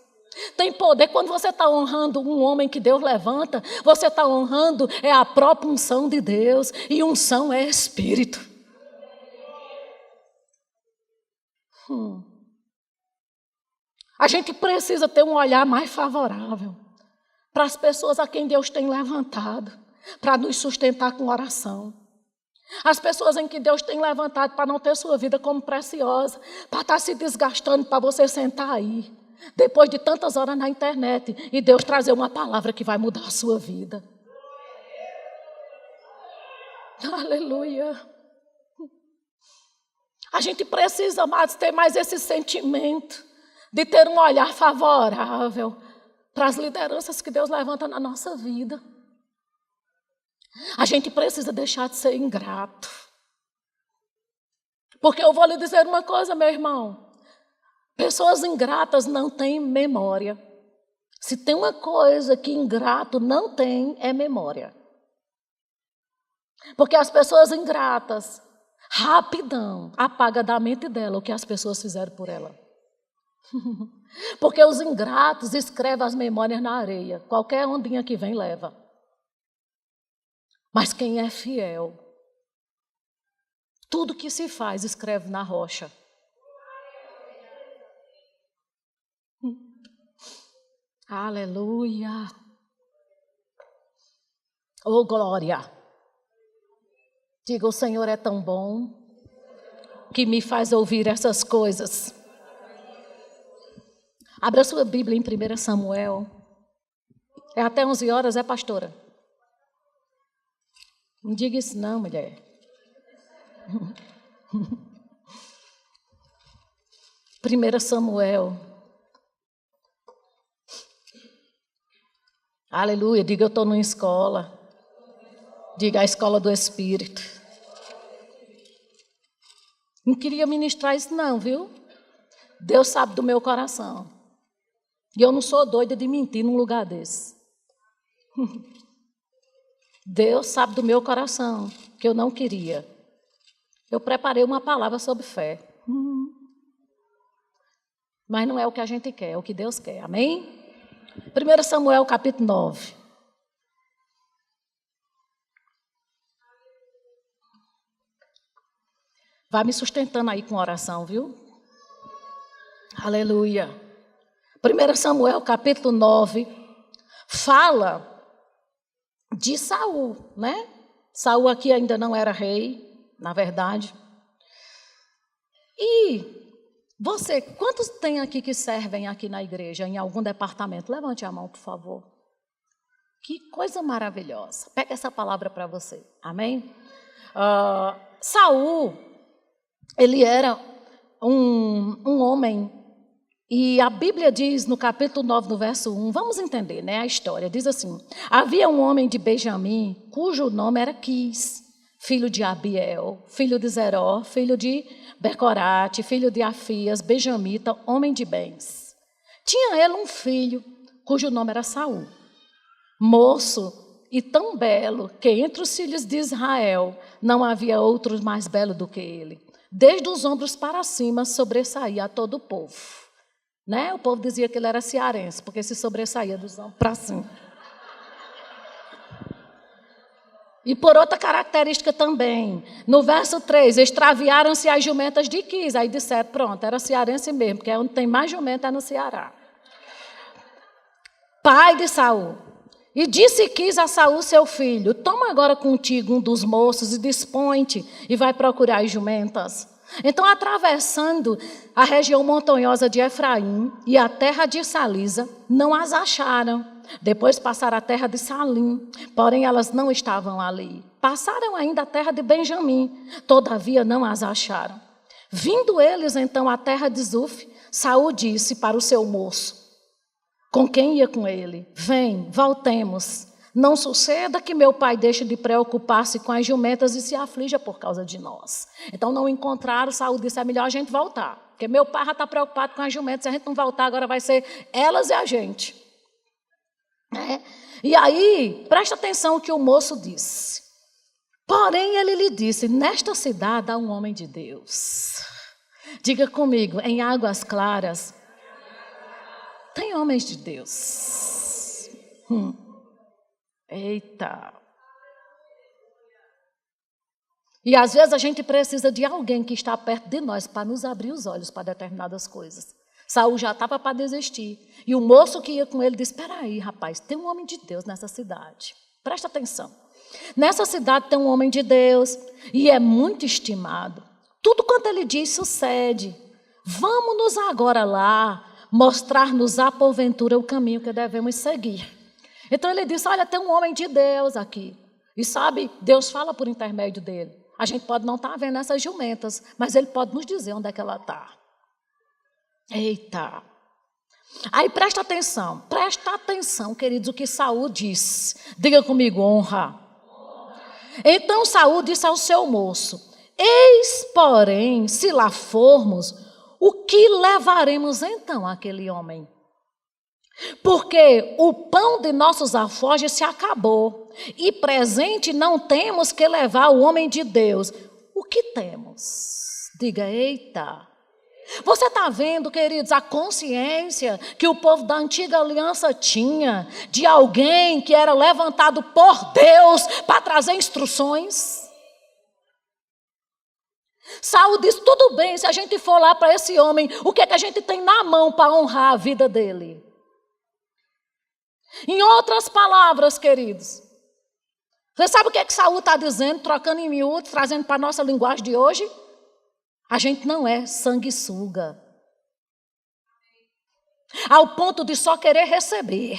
Tem poder quando você está honrando um homem que Deus levanta, você está honrando a própria unção de Deus, e unção é espírito. A gente precisa ter um olhar mais favorável para as pessoas a quem Deus tem levantado, para nos sustentar com oração. As pessoas em que Deus tem levantado para não ter sua vida como preciosa, para estar se desgastando, para você sentar aí. Depois de tantas horas na internet, e Deus trazer uma palavra que vai mudar a sua vida. Aleluia. A gente precisa, amados, ter mais esse sentimento de ter um olhar favorável para as lideranças que Deus levanta na nossa vida. A gente precisa deixar de ser ingrato. Porque eu vou lhe dizer uma coisa, meu irmão. Pessoas ingratas não têm memória. Se tem uma coisa que ingrato não tem, é memória. Porque as pessoas ingratas, rapidão, apaga da mente dela o que as pessoas fizeram por ela. Porque os ingratos escrevem as memórias na areia. Qualquer ondinha que vem, leva. Mas quem é fiel, tudo que se faz, escreve na rocha. Aleluia. Oh, glória. Diga, o Senhor é tão bom que me faz ouvir essas coisas. Abra sua Bíblia em 1 Samuel. É até 11 horas, é, pastora? Não diga isso não, mulher. 1 Samuel. Aleluia, diga, eu estou numa escola. Diga, a escola do Espírito. Não queria ministrar isso não, viu? Deus sabe do meu coração. E eu não sou doida de mentir num lugar desse. Deus sabe do meu coração, que eu não queria. Eu preparei uma palavra sobre fé. Mas não é o que a gente quer, é o que Deus quer. Amém? 1 Samuel, capítulo 9. Vai me sustentando aí com oração, viu? Aleluia. 1 Samuel, capítulo 9, fala de Saul, né? Saul aqui ainda não era rei, na verdade. E você, quantos tem aqui que servem aqui na igreja, em algum departamento? Levante a mão, por favor. Que coisa maravilhosa. Pega essa palavra para você. Amém? Saul, ele era um homem, e a Bíblia diz no capítulo 9, no verso 1, vamos entender, né, a história, diz assim: havia um homem de Benjamim, cujo nome era Quis, filho de Abiel, filho de Zeró, filho de Becorate, filho de Afias, benjamita, homem de bens. Tinha ele um filho, cujo nome era Saul, moço e tão belo, que entre os filhos de Israel não havia outro mais belo do que ele. Desde os ombros para cima sobressaía a todo o povo. Né? O povo dizia que ele era cearense, porque se sobressaía dos ombros para cima. E por outra característica também, no verso 3, extraviaram-se as jumentas de Quis. Aí disseram, pronto, era cearense mesmo, porque onde tem mais jumenta é no Ceará. Pai de Saul. E disse Quis a Saul, seu filho: toma agora contigo um dos moços e dispõe-te e vai procurar as jumentas. Então, atravessando a região montanhosa de Efraim e a terra de Salisa, não as acharam. Depois passaram a terra de Salim, porém elas não estavam ali. Passaram ainda a terra de Benjamim, todavia não as acharam. Vindo eles então à terra de Zuf, Saul disse para o seu moço, com quem ia com ele: vem, voltemos. Não suceda que meu pai deixe de preocupar-se com as jumentas e se aflija por causa de nós. Então não encontraram, Saul disse: é melhor a gente voltar, porque meu pai já está preocupado com as jumentas, se a gente não voltar agora vai ser elas e a gente. E aí, presta atenção o que o moço disse. Porém ele lhe disse: nesta cidade há um homem de Deus. Diga comigo, em Águas Claras tem homens de Deus. Eita! E às vezes a gente precisa de alguém que está perto de nós para nos abrir os olhos para determinadas coisas. Saul já estava para desistir. E o moço que ia com ele disse: espera aí, rapaz, tem um homem de Deus nessa cidade. Presta atenção. Nessa cidade tem um homem de Deus e é muito estimado. Tudo quanto ele diz sucede. Vamos-nos agora lá mostrar-nos a porventura o caminho que devemos seguir. Então ele disse: olha, tem um homem de Deus aqui. E sabe, Deus fala por intermédio dele. A gente pode não estar vendo essas jumentas, mas ele pode nos dizer onde é que ela está. Eita! Aí presta atenção, queridos, o que Saul disse. Diga comigo, honra. Então Saul disse ao seu moço: eis, porém, se lá formos, o que levaremos então àquele homem? Porque o pão de nossos alforjes se acabou, e presente não temos que levar o homem de Deus. O que temos? Diga, eita! Você está vendo, queridos, a consciência que o povo da antiga aliança tinha de alguém que era levantado por Deus para trazer instruções? Saul disse: tudo bem, se a gente for lá para esse homem, o que é que a gente tem na mão para honrar a vida dele? Em outras palavras, queridos, você sabe o que é que Saul está dizendo, trocando em miúdos, trazendo para a nossa linguagem de hoje? A gente não é sanguessuga, ao ponto de só querer receber.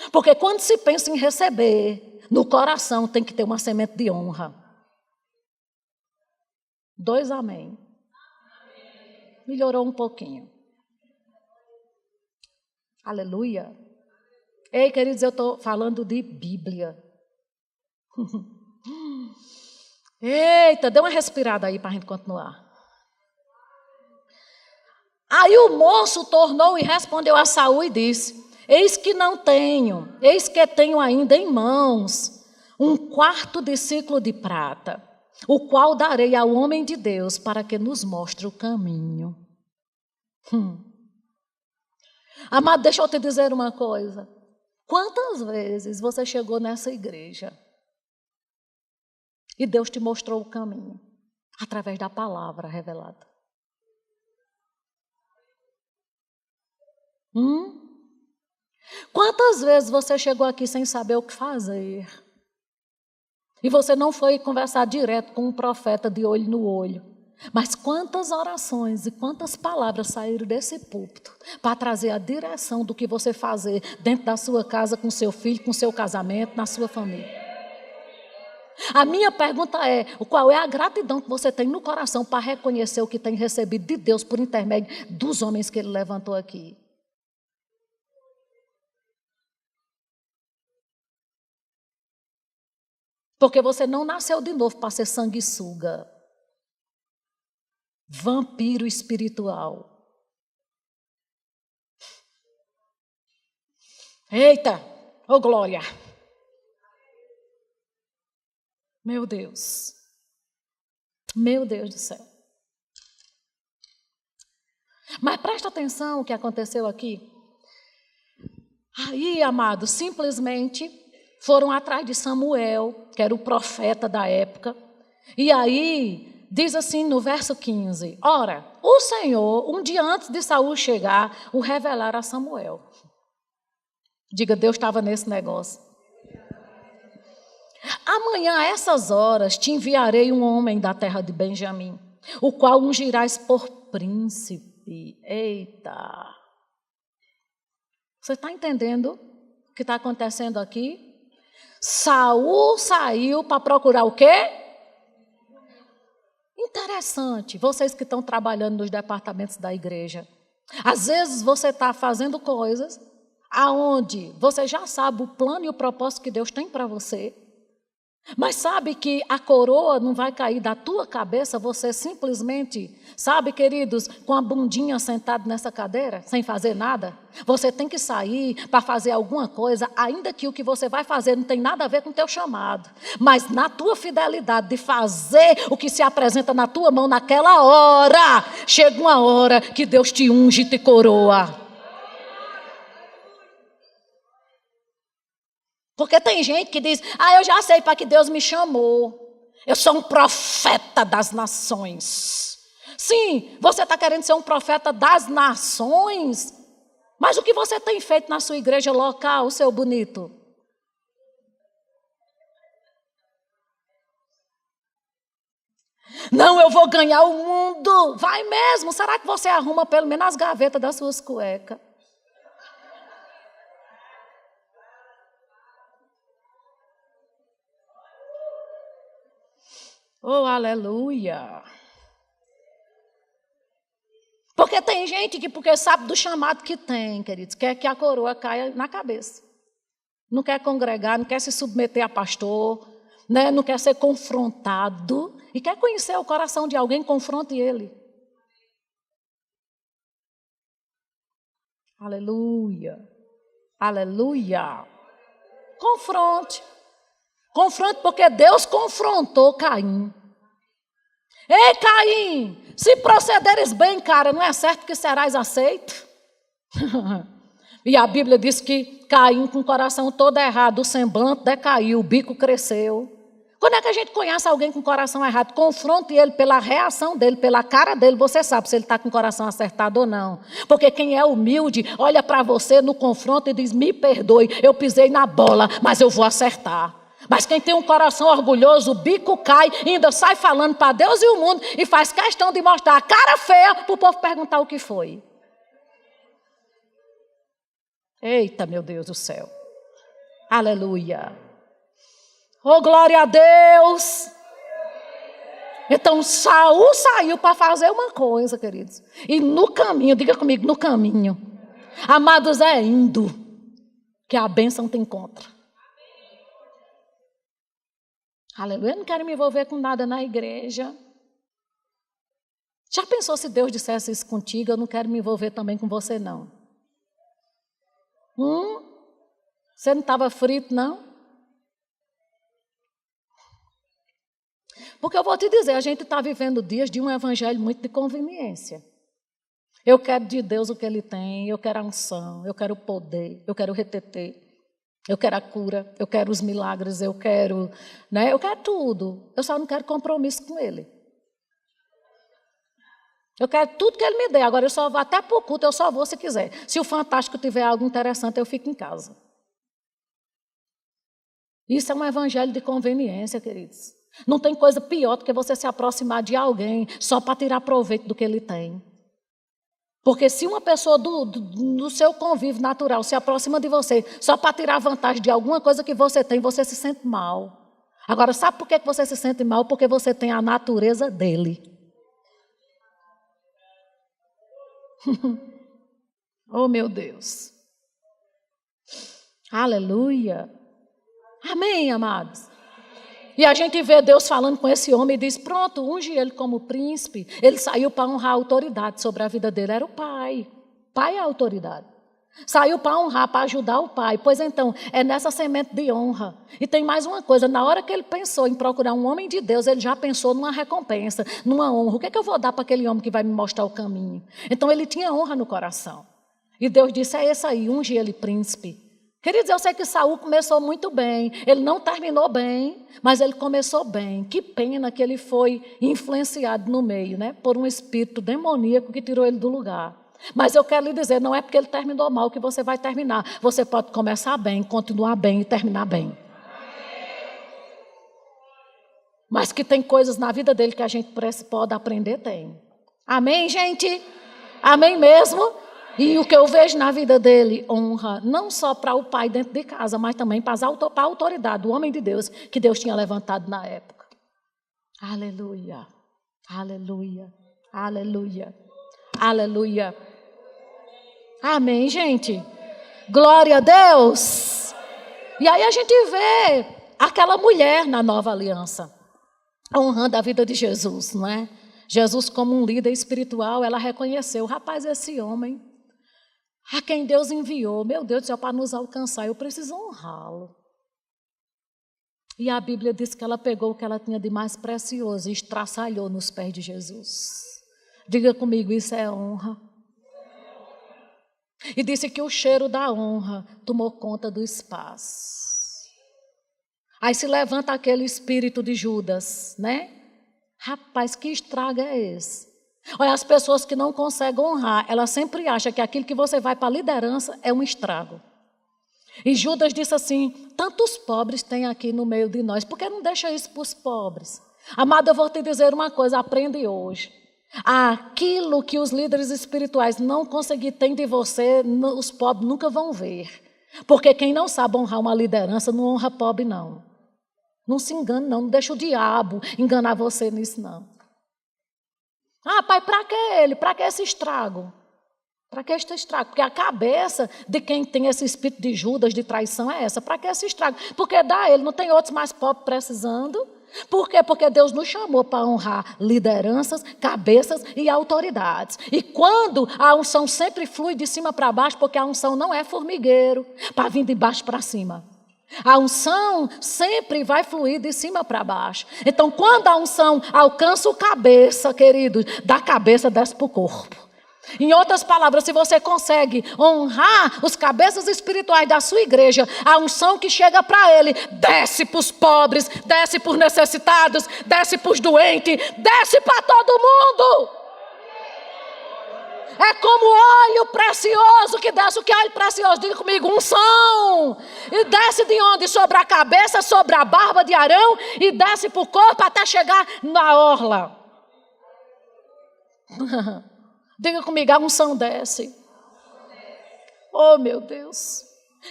Porque quando se pensa em receber, no coração tem que ter uma semente de honra. 2 amém. Melhorou um pouquinho. Aleluia. Ei, queridos, eu estou falando de Bíblia. Eita, dê uma respirada aí para a gente continuar. Aí o moço tornou e respondeu a Saul e disse: eis que tenho ainda em mãos 1/4 de ciclo de prata, o qual darei ao homem de Deus para que nos mostre o caminho. Amado, deixa eu te dizer uma coisa. Quantas vezes você chegou nessa igreja e Deus te mostrou o caminho através da palavra revelada? Quantas vezes você chegou aqui sem saber o que fazer? E você não foi conversar direto com um profeta de olho no olho. Mas quantas orações e quantas palavras saíram desse púlpito para trazer a direção do que você fazer dentro da sua casa, com seu filho, com seu casamento, na sua família? A minha pergunta é, qual é a gratidão que você tem no coração para reconhecer o que tem recebido de Deus por intermédio dos homens que Ele levantou aqui? Porque você não nasceu de novo para ser sanguessuga, vampiro espiritual. Eita, ô glória! Meu Deus do céu. Mas presta atenção o que aconteceu aqui. Aí, amado, simplesmente foram atrás de Samuel, que era o profeta da época. E aí, diz assim no verso 15: ora, o Senhor, um dia antes de Saul chegar, o revelara a Samuel. Diga, Deus estava nesse negócio. Amanhã, a essas horas, te enviarei um homem da terra de Benjamim, o qual ungirás por príncipe. Eita! Você está entendendo o que está acontecendo aqui? Saul saiu para procurar o quê? Interessante, vocês que estão trabalhando nos departamentos da igreja. Às vezes você está fazendo coisas aonde você já sabe o plano e o propósito que Deus tem para você. Mas sabe que a coroa não vai cair da tua cabeça, você simplesmente, sabe, queridos, com a bundinha sentado nessa cadeira, sem fazer nada. Você tem que sair para fazer alguma coisa, ainda que o que você vai fazer não tem nada a ver com o teu chamado. Mas na tua fidelidade de fazer o que se apresenta na tua mão naquela hora, chega uma hora que Deus te unge e te coroa. Porque tem gente que diz, eu já sei para que Deus me chamou. Eu sou um profeta das nações. Sim, você está querendo ser um profeta das nações, mas o que você tem feito na sua igreja local, seu bonito? Não, eu vou ganhar o mundo. Vai mesmo, será que você arruma pelo menos as gavetas das suas cuecas? Oh, aleluia! Porque tem gente que, porque sabe do chamado que tem, queridos, quer que a coroa caia na cabeça. Não quer congregar, não quer se submeter a pastor, né? Não quer ser confrontado. E quer conhecer o coração de alguém, confronte ele. Aleluia! Aleluia! Confronte. Confronte porque Deus confrontou Caim. Ei, Caim, se procederes bem, cara, não é certo que serás aceito? E a Bíblia diz que Caim, com o coração todo errado, o semblante decaiu, o bico cresceu. Quando é que a gente conhece alguém com o coração errado? Confronte ele pela reação dele, pela cara dele, você sabe se ele está com o coração acertado ou não. Porque quem é humilde, olha para você no confronto e diz, me perdoe, eu pisei na bola, mas eu vou acertar. Mas quem tem um coração orgulhoso, o bico cai, ainda sai falando para Deus e o mundo e faz questão de mostrar a cara feia para o povo perguntar o que foi. Eita, meu Deus do céu. Aleluia. Oh, glória a Deus. Então, Saul saiu para fazer uma coisa, queridos. E no caminho, diga comigo, no caminho. Amados, é indo que a bênção te encontra. Aleluia, eu não quero me envolver com nada na igreja. Já pensou se Deus dissesse isso contigo? Eu não quero me envolver também com você, não. Você não estava frito, não? Porque eu vou te dizer, a gente está vivendo dias de um evangelho muito de conveniência. Eu quero de Deus o que Ele tem, eu quero a unção, eu quero o poder, eu quero o reteter, eu quero a cura, eu quero os milagres, eu quero tudo. Eu só não quero compromisso com Ele. Eu quero tudo que Ele me dê. Agora eu só vou até para o culto, eu só vou se quiser. Se o Fantástico tiver algo interessante, eu fico em casa. Isso é um evangelho de conveniência, queridos. Não tem coisa pior do que você se aproximar de alguém só para tirar proveito do que ele tem. Porque se uma pessoa do seu convívio natural se aproxima de você só para tirar vantagem de alguma coisa que você tem, você se sente mal. Agora, sabe por que você se sente mal? Porque você tem a natureza dele. Oh, meu Deus. Aleluia. Amém, amados. E a gente vê Deus falando com esse homem e diz, pronto, unge ele como príncipe. Ele saiu para honrar a autoridade sobre a vida dele, era o pai. Pai é a autoridade. Saiu para honrar, para ajudar o pai. Pois então, é nessa semente de honra. E tem mais uma coisa, na hora que ele pensou em procurar um homem de Deus, ele já pensou numa recompensa, numa honra. O que é que eu vou dar para aquele homem que vai me mostrar o caminho? Então ele tinha honra no coração. E Deus disse, é esse aí, unge ele príncipe. Queridos, eu sei que Saul começou muito bem, ele não terminou bem, mas ele começou bem. Que pena que ele foi influenciado no meio, né, por um espírito demoníaco que tirou ele do lugar. Mas eu quero lhe dizer, não é porque ele terminou mal que você vai terminar. Você pode começar bem, continuar bem e terminar bem. Mas que tem coisas na vida dele que a gente pode aprender, tem. Amém, gente? Amém mesmo? E o que eu vejo na vida dele, honra, não só para o pai dentro de casa, mas também para a autoridade, o homem de Deus, que Deus tinha levantado na época. Aleluia, aleluia, aleluia, aleluia. Amém, gente? Glória a Deus. E aí a gente vê aquela mulher na nova aliança, honrando a vida de Jesus, não é? Jesus como um líder espiritual, ela reconheceu, rapaz, esse homem, a quem Deus enviou, meu Deus do céu, para nos alcançar, eu preciso honrá-lo. E a Bíblia diz que ela pegou o que ela tinha de mais precioso e estraçalhou nos pés de Jesus. Diga comigo, isso é honra. E disse que o cheiro da honra tomou conta do espaço. Aí se levanta aquele espírito de Judas, né? Rapaz, que estrago é esse? Olha, as pessoas que não conseguem honrar, elas sempre acham que aquilo que você vai para a liderança é um estrago. E Judas disse assim, tantos pobres tem aqui no meio de nós, por que não deixa isso para os pobres? Amado, eu vou te dizer uma coisa, aprende hoje. Aquilo que os líderes espirituais não conseguirem ter de você, os pobres nunca vão ver. Porque quem não sabe honrar uma liderança, não honra pobre, não. Não se engane, não deixa o diabo enganar você nisso, não. Pai, para que ele? Para que esse estrago? Para que este estrago? Porque a cabeça de quem tem esse espírito de Judas, de traição, é essa. Para que esse estrago? Porque dá ele, não tem outros mais pobres precisando. Por quê? Porque Deus nos chamou para honrar lideranças, cabeças e autoridades. E quando a unção sempre flui de cima para baixo, porque a unção não é formigueiro, para vir de baixo para cima. A unção sempre vai fluir de cima para baixo. Então, quando a unção alcança o cabeça, querido, da cabeça desce para o corpo. Em outras palavras, se você consegue honrar os cabeças espirituais da sua igreja, a unção que chega para ele desce para os pobres, desce para os necessitados, desce para os doentes, desce para todo mundo. É como óleo precioso que desce. O que é óleo precioso? Diga comigo, unção. E desce de onde? Sobre a cabeça, sobre a barba de Arão e desce para o corpo até chegar na orla. Diga comigo, a unção desce. Oh, meu Deus.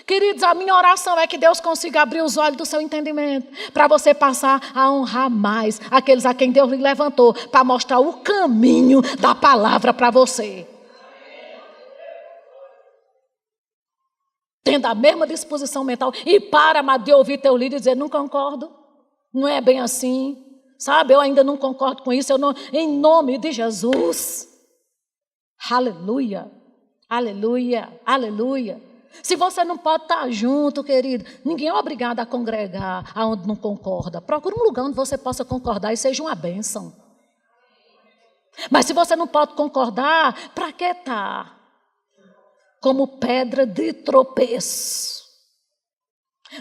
Queridos, a minha oração é que Deus consiga abrir os olhos do seu entendimento para você passar a honrar mais aqueles a quem Deus lhe levantou para mostrar o caminho da palavra para você. Tendo a mesma disposição mental e para de ouvir teu líder e dizer, não concordo, não é bem assim, sabe, eu ainda não concordo com isso, em nome de Jesus. Aleluia, aleluia, aleluia. Se você não pode estar junto, querido, ninguém é obrigado a congregar aonde não concorda. Procure um lugar onde você possa concordar e seja uma bênção. Mas se você não pode concordar, para que estar como pedra de tropeço?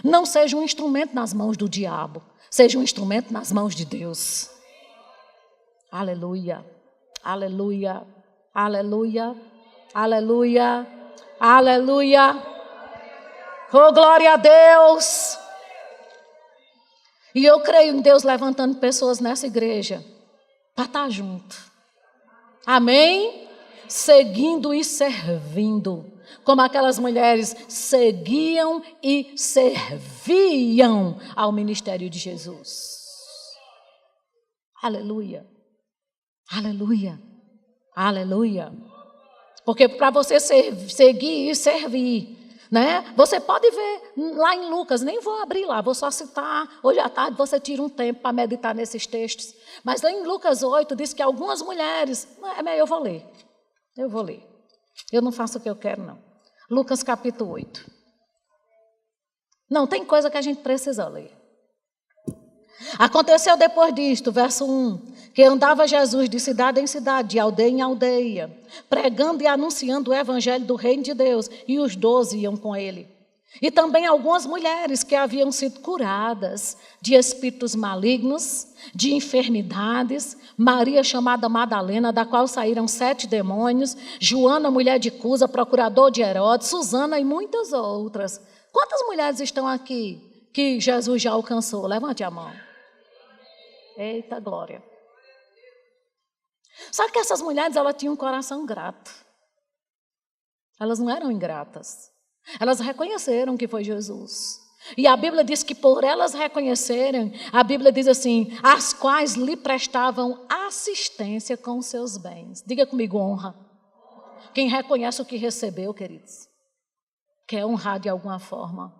Não seja um instrumento nas mãos do diabo, seja um instrumento nas mãos de Deus. Aleluia, aleluia, aleluia, aleluia, aleluia. Oh, glória a Deus. E eu creio em Deus levantando pessoas nessa igreja para estar junto. Amém? Seguindo e servindo. Como aquelas mulheres seguiam e serviam ao ministério de Jesus. Aleluia. Aleluia. Aleluia. Porque para você seguir e servir, né? Você pode ver lá em Lucas, nem vou abrir lá, vou só citar. Hoje à tarde você tira um tempo para meditar nesses textos. Mas lá em Lucas 8 diz que algumas mulheres, eu vou ler. Eu não faço o que eu quero, não. Lucas capítulo 8. Não, tem coisa que a gente precisa ler. Aconteceu depois disto, verso 1, que andava Jesus de cidade em cidade, de aldeia em aldeia, pregando e anunciando o evangelho do reino de Deus, e os 12 iam com ele. E também algumas mulheres que haviam sido curadas de espíritos malignos, de enfermidades, Maria chamada Madalena, da qual saíram 7 demônios, Joana, mulher de Cusa, procurador de Herodes, Susana e muitas outras. Quantas mulheres estão aqui que Jesus já alcançou? Levante a mão. Eita glória. Só que essas mulheres, elas tinham um coração grato. Elas não eram ingratas. Elas reconheceram que foi Jesus. E a Bíblia diz que por elas reconhecerem, a Bíblia diz assim, as quais lhe prestavam assistência com seus bens. Diga comigo, honra. Quem reconhece o que recebeu, queridos, quer honrar de alguma forma.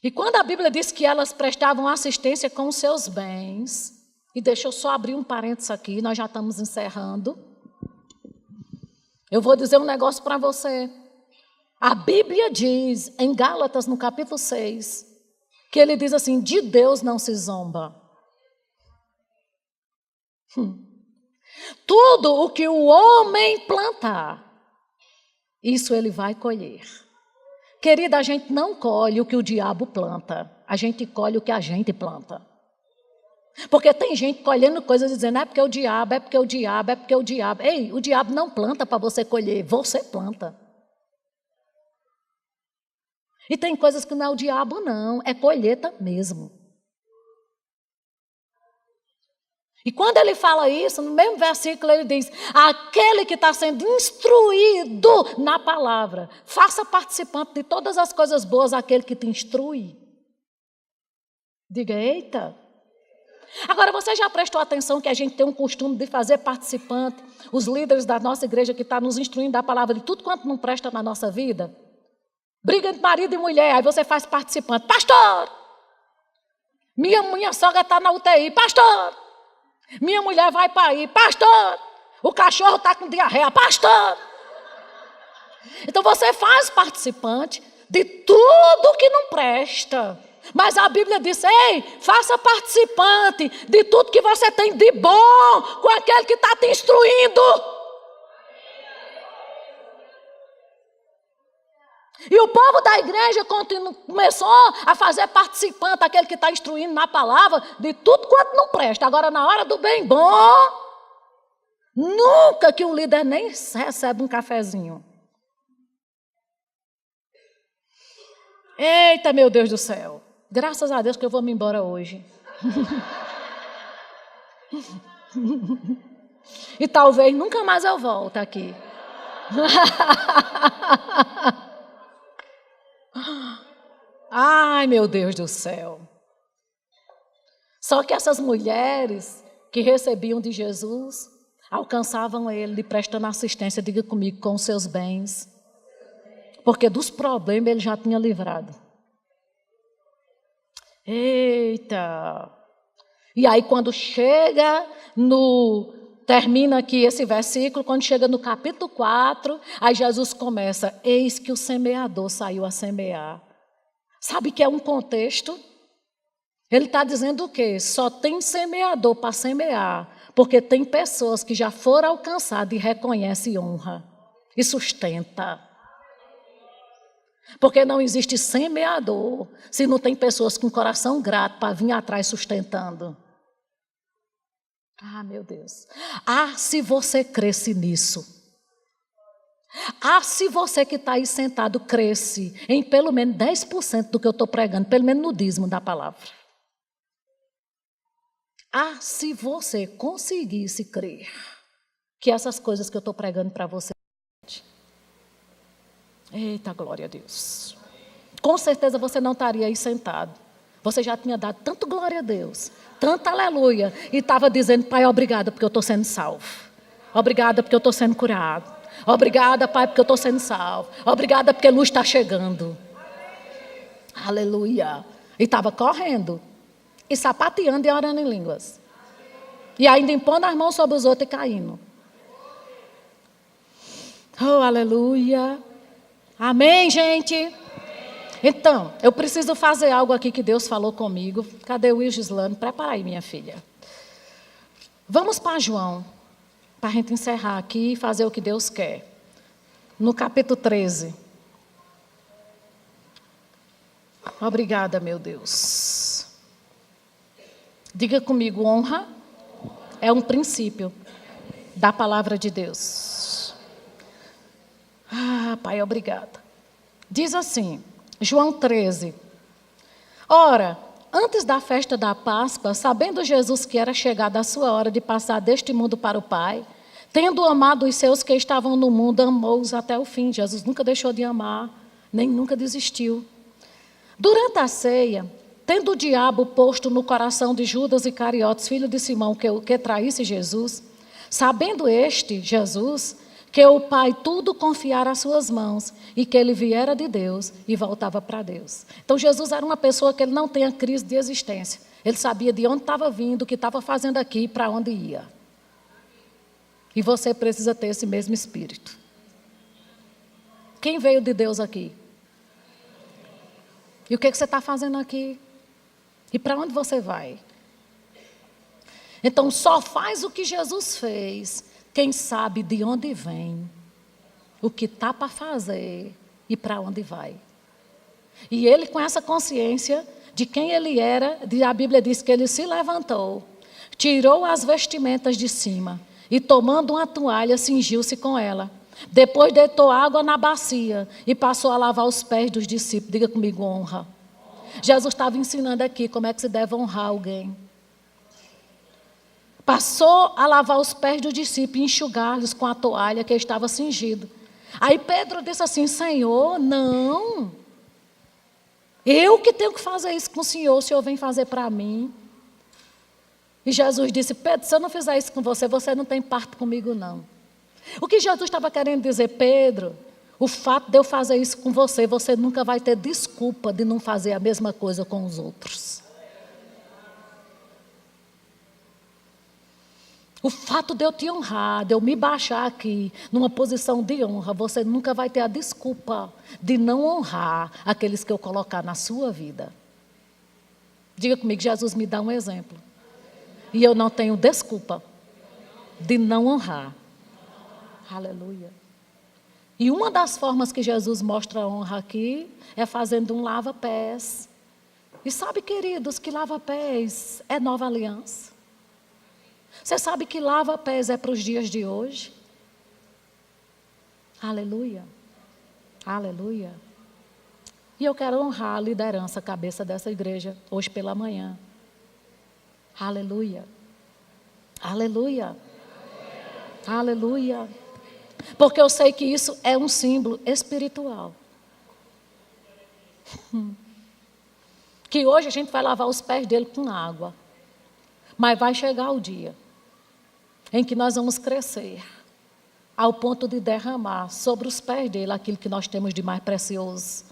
E quando a Bíblia diz que elas prestavam assistência com seus bens, e deixa eu só abrir um parênteses aqui, nós já estamos encerrando. Eu vou dizer um negócio para você. A Bíblia diz, em Gálatas, no capítulo 6, que ele diz assim, de Deus não se zomba. Tudo o que o homem plantar, isso ele vai colher. Querida, a gente não colhe o que o diabo planta, a gente colhe o que a gente planta. Porque tem gente colhendo coisas dizendo, é porque o diabo, é porque o diabo, é porque o diabo. Ei, o diabo não planta para você colher, você planta. E tem coisas que não é o diabo não, é colheita mesmo. E quando ele fala isso, no mesmo versículo ele diz, aquele que está sendo instruído na palavra, faça participante de todas as coisas boas aquele que te instrui. Diga, eita. Agora, você já prestou atenção que a gente tem um costume de fazer participante, os líderes da nossa igreja que estão nos instruindo da palavra de tudo quanto não presta na nossa vida? Briga entre marido e mulher, aí você faz participante. Pastor, minha sogra está na UTI. Pastor, minha mulher vai para aí. Pastor, o cachorro está com diarreia. Pastor. Então você faz participante de tudo que não presta. Mas a Bíblia diz, ei, faça participante de tudo que você tem de bom com aquele que está te instruindo. E o povo da igreja começou a fazer participante, aquele que está instruindo na palavra, de tudo quanto não presta. Agora, na hora do bem bom, nunca que o líder nem recebe um cafezinho. Eita, meu Deus do céu. Graças a Deus que eu vou me embora hoje. E talvez nunca mais eu volte aqui. Ai, meu Deus do céu. Só que essas mulheres que recebiam de Jesus, alcançavam ele, lhe prestando assistência, diga comigo, com os seus bens. Porque dos problemas ele já tinha livrado. Eita! E aí quando chega no Termina aqui esse versículo, quando chega no capítulo 4, aí Jesus começa, eis que o semeador saiu a semear. Sabe que é um contexto? Ele está dizendo o quê? Só tem semeador para semear, porque tem pessoas que já foram alcançadas e reconhecem e honra, e sustenta. Porque não existe semeador se não tem pessoas com coração grato para vir atrás sustentando. Ah, meu Deus. Ah, se você cresce nisso. Ah, se você que está aí sentado cresce em pelo menos 10% do que eu estou pregando, pelo menos no dízimo da palavra. Ah, se você conseguisse crer que essas coisas que eu estou pregando para você. Eita, glória a Deus. Com certeza você não estaria aí sentado. Você já tinha dado tanto glória a Deus, tanto aleluia, e estava dizendo, Pai, obrigada porque eu estou sendo salvo. Obrigada porque eu estou sendo curado. Obrigada, Pai, porque eu estou sendo salvo. Obrigada porque a luz está chegando. Aleluia. E estava correndo, e sapateando e orando em línguas. E ainda impondo as mãos sobre os outros e caindo. Oh, aleluia. Amém, gente? Então, eu preciso fazer algo aqui que Deus falou comigo. Cadê o Gislane? Prepara aí, minha filha. Vamos para João, para a gente encerrar aqui e fazer o que Deus quer. No capítulo 13. Obrigada, meu Deus. Diga comigo, honra é um princípio da palavra de Deus. Ah, Pai, obrigada. Diz assim, João 13. Ora, antes da festa da Páscoa, sabendo Jesus que era chegada a sua hora de passar deste mundo para o Pai, tendo amado os seus que estavam no mundo, amou-os até o fim. Jesus nunca deixou de amar, nem nunca desistiu. Durante a ceia, tendo o diabo posto no coração de Judas Iscariotes, filho de Simão, que traísse Jesus, sabendo Jesus, que o Pai tudo confiara às suas mãos e que ele viera de Deus e voltava para Deus. Então Jesus era uma pessoa que ele não tinha crise de existência. Ele sabia de onde estava vindo, o que estava fazendo aqui e para onde ia. E você precisa ter esse mesmo espírito. Quem veio de Deus aqui? E o que você está fazendo aqui? E para onde você vai? Então só faz o que Jesus fez quem sabe de onde vem, o que está para fazer e para onde vai. E ele, com essa consciência de quem ele era, a Bíblia diz que ele se levantou, tirou as vestimentas de cima e, tomando uma toalha, cingiu-se com ela. Depois deitou água na bacia e passou a lavar os pés dos discípulos. Diga comigo, honra. Jesus estava ensinando aqui como é que se deve honrar alguém. Passou a lavar os pés do discípulo e enxugar-lhes com a toalha que estava cingido. Aí Pedro disse assim, Senhor, não. Eu que tenho que fazer isso com o Senhor vem fazer para mim. E Jesus disse, Pedro, se eu não fizer isso com você, você não tem parte comigo não. O que Jesus estava querendo dizer, Pedro, o fato de eu fazer isso com você, você nunca vai ter desculpa de não fazer a mesma coisa com os outros. O fato de eu te honrar, de eu me baixar aqui, numa posição de honra, você nunca vai ter a desculpa de não honrar aqueles que eu colocar na sua vida. Diga comigo, Jesus me dá um exemplo. E eu não tenho desculpa de não honrar. Aleluia. E uma das formas que Jesus mostra a honra aqui é fazendo um lava-pés. E sabe, queridos, que lava-pés é nova aliança. Você sabe que lava-pés é para os dias de hoje? Aleluia. Aleluia. E eu quero honrar a liderança, a cabeça dessa igreja, hoje pela manhã. Aleluia. Aleluia. Aleluia. Porque eu sei que isso é um símbolo espiritual. Que hoje a gente vai lavar os pés dele com água. Mas vai chegar o dia em que nós vamos crescer ao ponto de derramar sobre os pés dele aquilo que nós temos de mais precioso,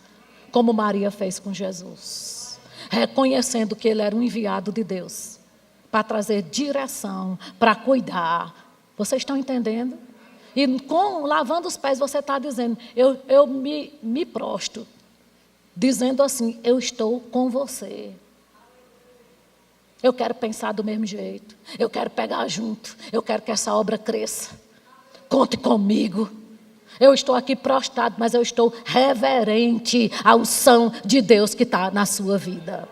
como Maria fez com Jesus, reconhecendo que ele era um enviado de Deus, para trazer direção, para cuidar, Vocês estão entendendo? E com lavando os pés, você está dizendo, eu me prostro. Dizendo assim, eu estou com você. Eu quero pensar do mesmo jeito. Eu quero pegar junto. Eu quero que essa obra cresça. Conte comigo. Eu estou aqui prostrado, mas eu estou reverente à unção de Deus que está na sua vida.